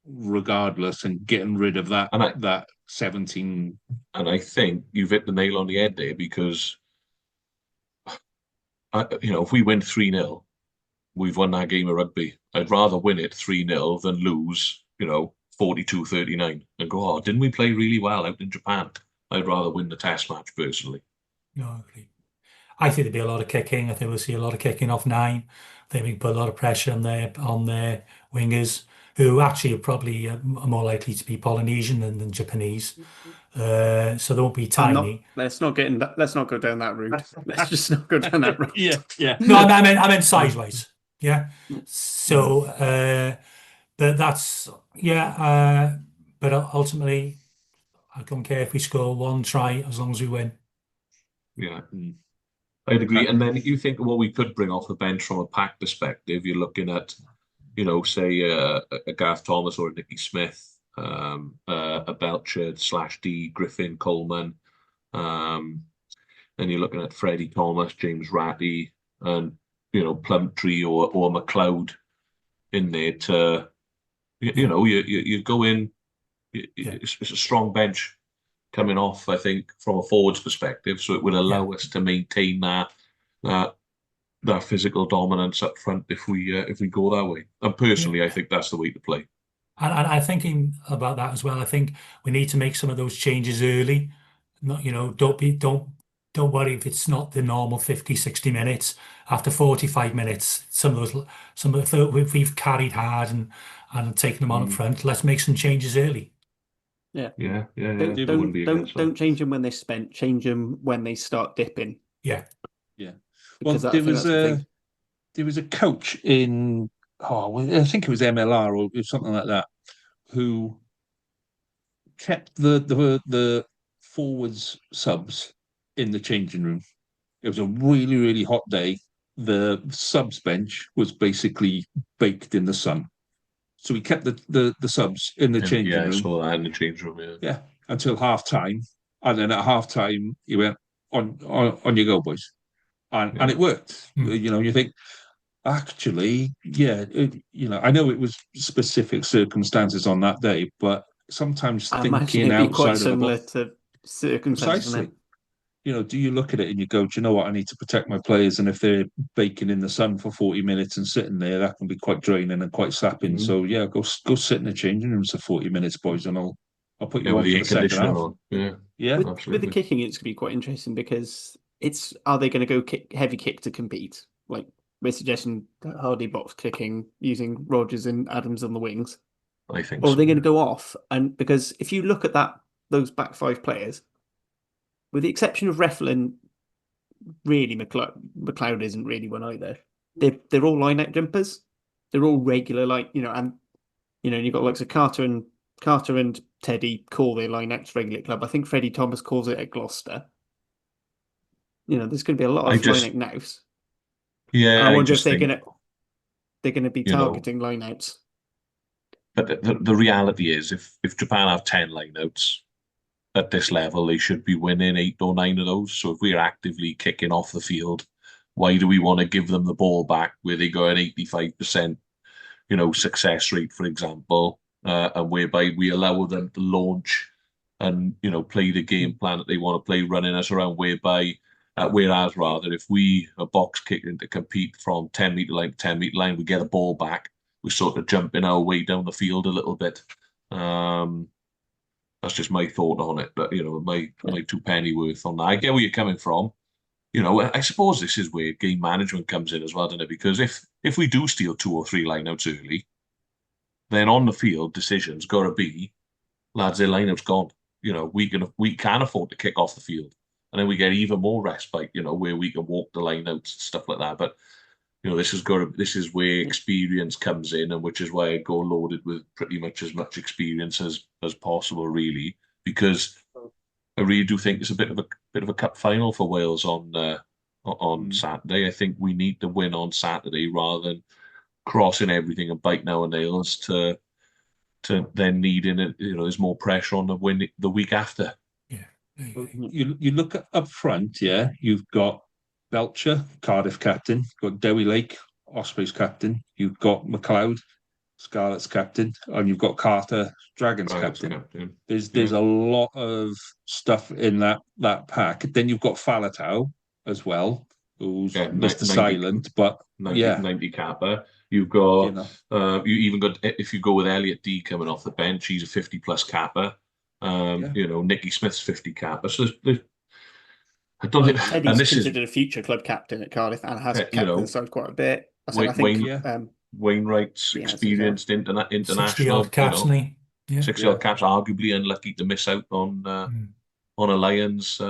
Speaker 4: regardless, and getting rid of that 17.
Speaker 5: And I think you've hit the nail on the head there, because if we win 3-0, we've won that game of rugby. I'd rather win it 3-0 than lose, 42-39 and go, "Oh, didn't we play really well out in Japan?" I'd rather win the test match personally.
Speaker 6: No, I think there'll be a lot of kicking. I think we'll see a lot of kicking off 9. I think we can put a lot of pressure on their wingers, who actually are probably more likely to be Polynesian than Japanese. So they won't be tiny.
Speaker 7: Let's not go down that route. Let's just not go down that route.
Speaker 4: Yeah.
Speaker 6: No, I meant size-wise. Yeah. So, but that's but ultimately, I don't care if we score one try as long as we win.
Speaker 5: Yeah, I'd agree. And then you think what we could bring off the bench from a pack perspective, you're looking at, say a Gareth Thomas or a Nicky Smith, a Belcher / D, Griffin, Coleman. Then you're looking at Freddie Thomas, James Ratty, and Plumtree or McLeod in there to, you go in. It's a strong bench coming off, I think, from a forwards perspective. So it would allow us to maintain that physical dominance up front if we go that way. And personally, I think that's the way to play.
Speaker 6: And I'm thinking about that as well. I think we need to make some of those changes early. Not, don't worry if it's not the normal 50, 60 minutes. After 45 minutes, if we've carried hard and taken them on up front, let's make some changes early.
Speaker 7: Yeah.
Speaker 5: Don't
Speaker 7: change them when they're spent. Change them when they start dipping.
Speaker 6: Yeah.
Speaker 4: Well, there was a coach in I think it was MLR or something like that, who kept the forwards subs in the changing room. It was a really, really hot day. The subs bench was basically baked in the sun. So we kept the subs in the changing room.
Speaker 5: Yeah, I saw that in the changing room,
Speaker 4: yeah. Until half time. And then at half time, he went, on you go, boys. And it worked. You think, actually, I know it was specific circumstances on that day, but sometimes thinking outside
Speaker 7: quite similar to circumstances.
Speaker 4: Precisely. Do you look at it and you go, do you know what? I need to protect my players, and if they're baking in the sun for 40 minutes and sitting there, that can be quite draining and quite sapping. So go sit in the changing rooms for 40 minutes, boys, and I'll put you on for the second half.
Speaker 7: With the kicking, it's going to be quite interesting because are they going to go heavy kick to compete? Like we're suggesting Hardy box kicking using Rodgers and Adams on the wings.
Speaker 5: I think.
Speaker 7: Or are they going to go off? And because if you look at those back five players, with the exception of Reflin, really McLeod isn't really one either. They're all line-out jumpers. They're all regular, and you've got like Carter and Teddy call their line-outs regular club. I think Freddie Thomas calls it at Gloucester. There's going to be a lot of line-out nows.
Speaker 5: Yeah,
Speaker 7: I wonder if they're going to be targeting line-outs.
Speaker 5: But the reality is, if Japan have 10 line-outs at this level, they should be winning 8 or 9 of those. So if we're actively kicking off the field, why do we want to give them the ball back where they go at 85%, success rate, for example, and whereby we allow them to launch and play the game plan that they want to play, running us around. Whereas if we are box kicking to compete from 10-meter line to 10-meter line, we get a ball back, we're sort of jumping our way down the field a little bit. That's just my thought on it, but my 2 penny worth on that. I get where you're coming from. I suppose this is where game management comes in as well, doesn't it? Because if we do steal 2 or 3 lineouts early, then on the field decisions got to be, lads, their lineout's gone. We can afford to kick off the field, and then we get even more respite. Where we can walk the lineouts and stuff like that. But this is where experience comes in, and which is why I go loaded with pretty much as much experience as possible, really, because I really do think it's a bit of a cup final for Wales on Saturday. I think we need to win on Saturday rather than crossing everything and biting our nails to then needing it. There's more pressure on the win the week after.
Speaker 4: You look up front, you've got Belcher, Cardiff captain. You've got Dewi Lake, Ospreys captain. You've got McLeod, Scarlet's captain, and you've got Carter, Dragons captain. There's a lot of stuff in that pack. Then you've got Falatau as well, who's Mr. Silent, but
Speaker 5: 90 capper. You've got you even got, if you go with Elliot D coming off the bench, he's a 50+ capper. Nicky Smith's 50 capper. So I don't think
Speaker 7: Teddy's considered a future club captain at Cardiff and has captained the side quite a bit.
Speaker 5: Wainwright's experienced international
Speaker 6: 60-odd caps,
Speaker 5: 60-odd caps, arguably unlucky to miss out on a Lions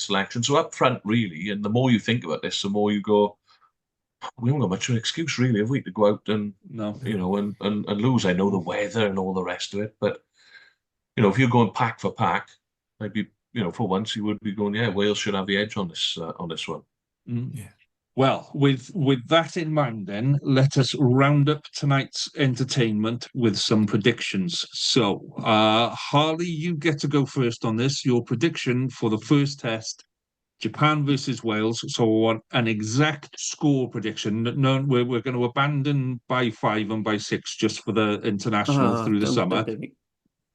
Speaker 5: selection. So up front, really, and the more you think about this, the more you go, we haven't got much of an excuse, really, have we, to go out and and lose. I know the weather and all the rest of it, but if you're going pack for pack, I'd be, for once, you would be going, yeah, Wales should have the edge on this one.
Speaker 6: Yeah.
Speaker 4: Well, with that in mind, then let us round up tonight's entertainment with some predictions. So, Harley, you get to go first on this. Your prediction for the first test, Japan versus Wales. So, I want an exact score prediction. No, we're going to abandon by 5 and by 6 just for the international through the summer.
Speaker 7: Don't be.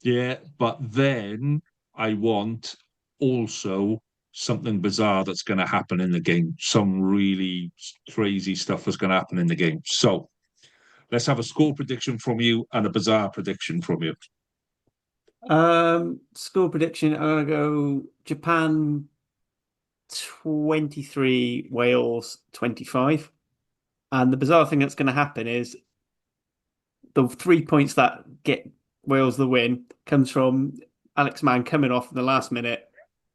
Speaker 4: Yeah, but then I want also something bizarre that's going to happen in the game. Some really crazy stuff that's going to happen in the game. So let's have a score prediction from you and a bizarre prediction from you.
Speaker 7: Score prediction, I'm gonna go Japan 23, Wales 25. And the bizarre thing that's going to happen is the 3 points that get Wales the win comes from Alex Mann coming off in the last minute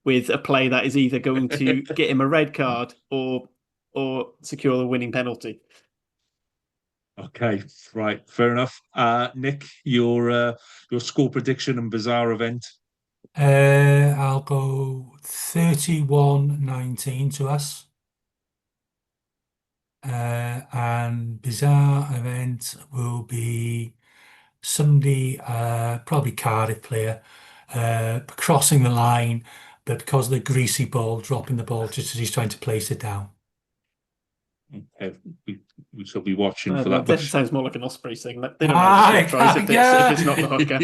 Speaker 7: with a play that is either going to get him a red card or secure the winning penalty.
Speaker 4: Okay, right, fair enough. Nick, your score prediction and bizarre event.
Speaker 6: I'll go 31-19 to us. And bizarre event will be somebody, probably Cardiff player, crossing the line, but because of the greasy ball, dropping the ball just as he's trying to place it down.
Speaker 4: Okay, we shall be watching for that.
Speaker 7: That sounds more like an Ospreys thing. They don't have to tries if it's not the hooker.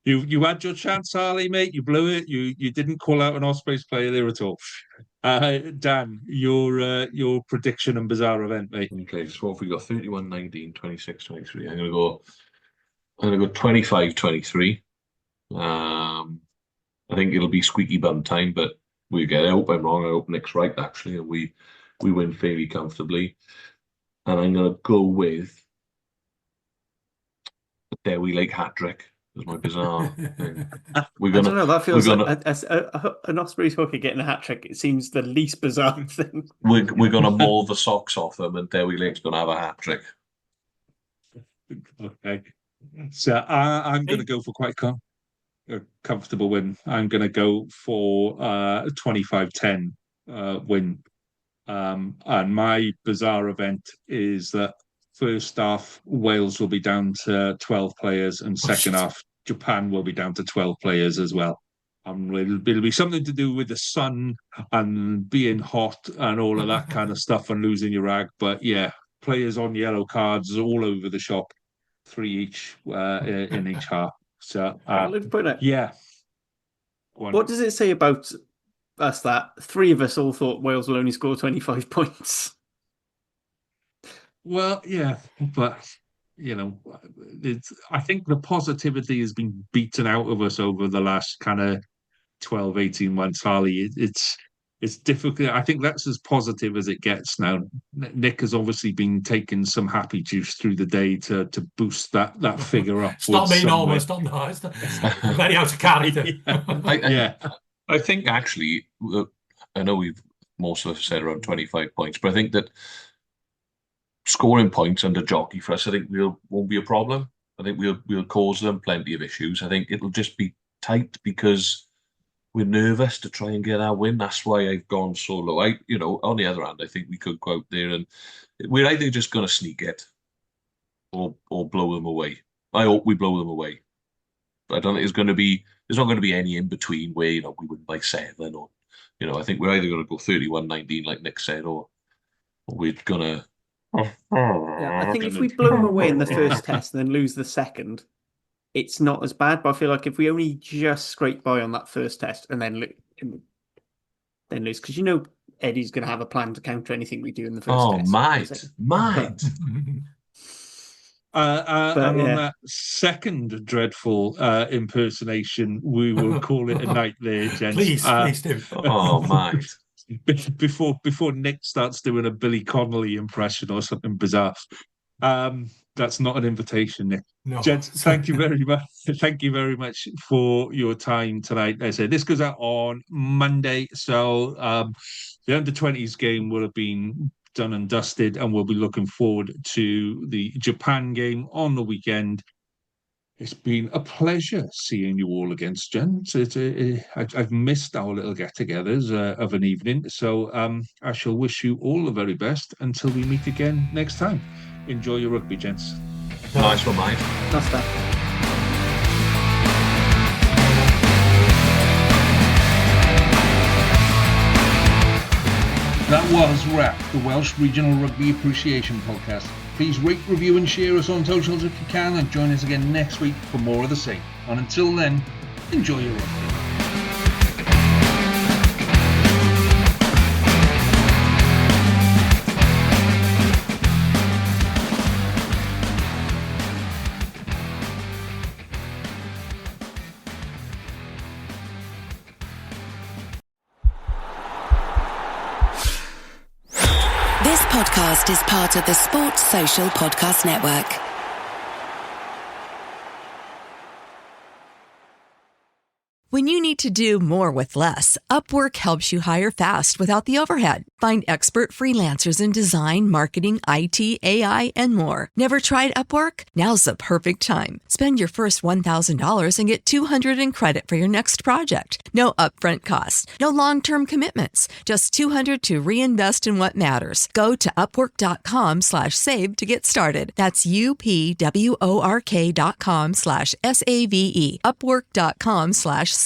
Speaker 4: You had your chance, Harley, mate. You blew it. You didn't call out an Ospreys player there at all. Dan, your prediction and bizarre event, mate.
Speaker 5: Okay, so what have we got? 31-19, 26-23. I'm gonna go 25-23. I think it'll be squeaky bum time, but we get it. I hope I'm wrong. I hope Nick's right, actually, and we win fairly comfortably. And I'm gonna go with the Dewi Lake hat-trick. Is my bizarre thing.
Speaker 7: I don't know. That feels like an Ospreys hooker getting a hat trick. It seems the least bizarre thing.
Speaker 5: We're gonna maul the socks off them, and Dewi Lake's gonna have a hat trick.
Speaker 4: Okay, so I'm going to go for quite a comfortable win. I'm going to go for 25-10 win. And my bizarre event is that first half Wales will be down to 12 players, and second half Japan will be down to 12 players as well. It'll be something to do with the sun and being hot and all of that kind of stuff and losing your rag. But yeah, players on yellow cards all over the shop, 3 each in each half. So yeah.
Speaker 7: What does it say about us that 3 of us all thought Wales will only score 25 points?
Speaker 4: Well, yeah, but I think the positivity has been beaten out of us over the last kind of 12, 18 months, Harley. It's difficult. I think that's as positive as it gets now. Nick has obviously been taking some happy juice through the day to boost that figure up.
Speaker 6: It's not me normal. It's not nice. It's very out of character.
Speaker 5: I think actually, I know we've most of us said around 25 points, but I think that scoring points under jockey for us, I think won't be a problem. I think we'll cause them plenty of issues. I think it'll just be tight because we're nervous to try and get our win. That's why I've gone so low. On the other hand, I think we could go out there and we're either just going to sneak it or blow them away. I hope we blow them away. But I don't think there's not going to be any in between where, we win by 7 or, I think we're either going to go 31-19 like Nick said, or we're going to.
Speaker 7: Yeah, I think if we blow them away in the first test and then lose the second, it's not as bad. But I feel like if we only just scrape by on that first test and then lose, because Eddie's going to have a plan to counter anything we do in the first test.
Speaker 5: Might.
Speaker 4: And on that second dreadful impersonation, we will call it a night there, gents.
Speaker 6: Please do.
Speaker 5: Oh, mate.
Speaker 4: Before Nick starts doing a Billy Connolly impression or something bizarre. That's not an invitation, Nick.
Speaker 6: No.
Speaker 4: Gents, thank you very much. Thank you very much for your time tonight. As I said, this goes out on Monday, so the under-20s game will have been done and dusted, and we'll be looking forward to the Japan game on the weekend. It's been a pleasure seeing you all against gents. I've missed our little get-togethers of an evening, so I shall wish you all the very best until we meet again next time. Enjoy your rugby, gents.
Speaker 5: Nice one, mate.
Speaker 7: That's that.
Speaker 8: That was WRAP, the Welsh Regional Rugby Appreciation Podcast. Please rate, review and share us on socials if you can, and join us again next week for more of the same. And until then, enjoy your rugby.
Speaker 9: This podcast is part of the Sports Social Podcast Network.
Speaker 10: When you need to do more with less, Upwork helps you hire fast without the overhead. Find expert freelancers in design, marketing, IT, AI, and more. Never tried Upwork? Now's the perfect time. Spend your first $1,000 and get $200 in credit for your next project. No upfront costs, no long-term commitments, just $200 to reinvest in what matters. Go to upwork.com/save to get started. That's UPWORK.com/SAVE. Upwork.com/save.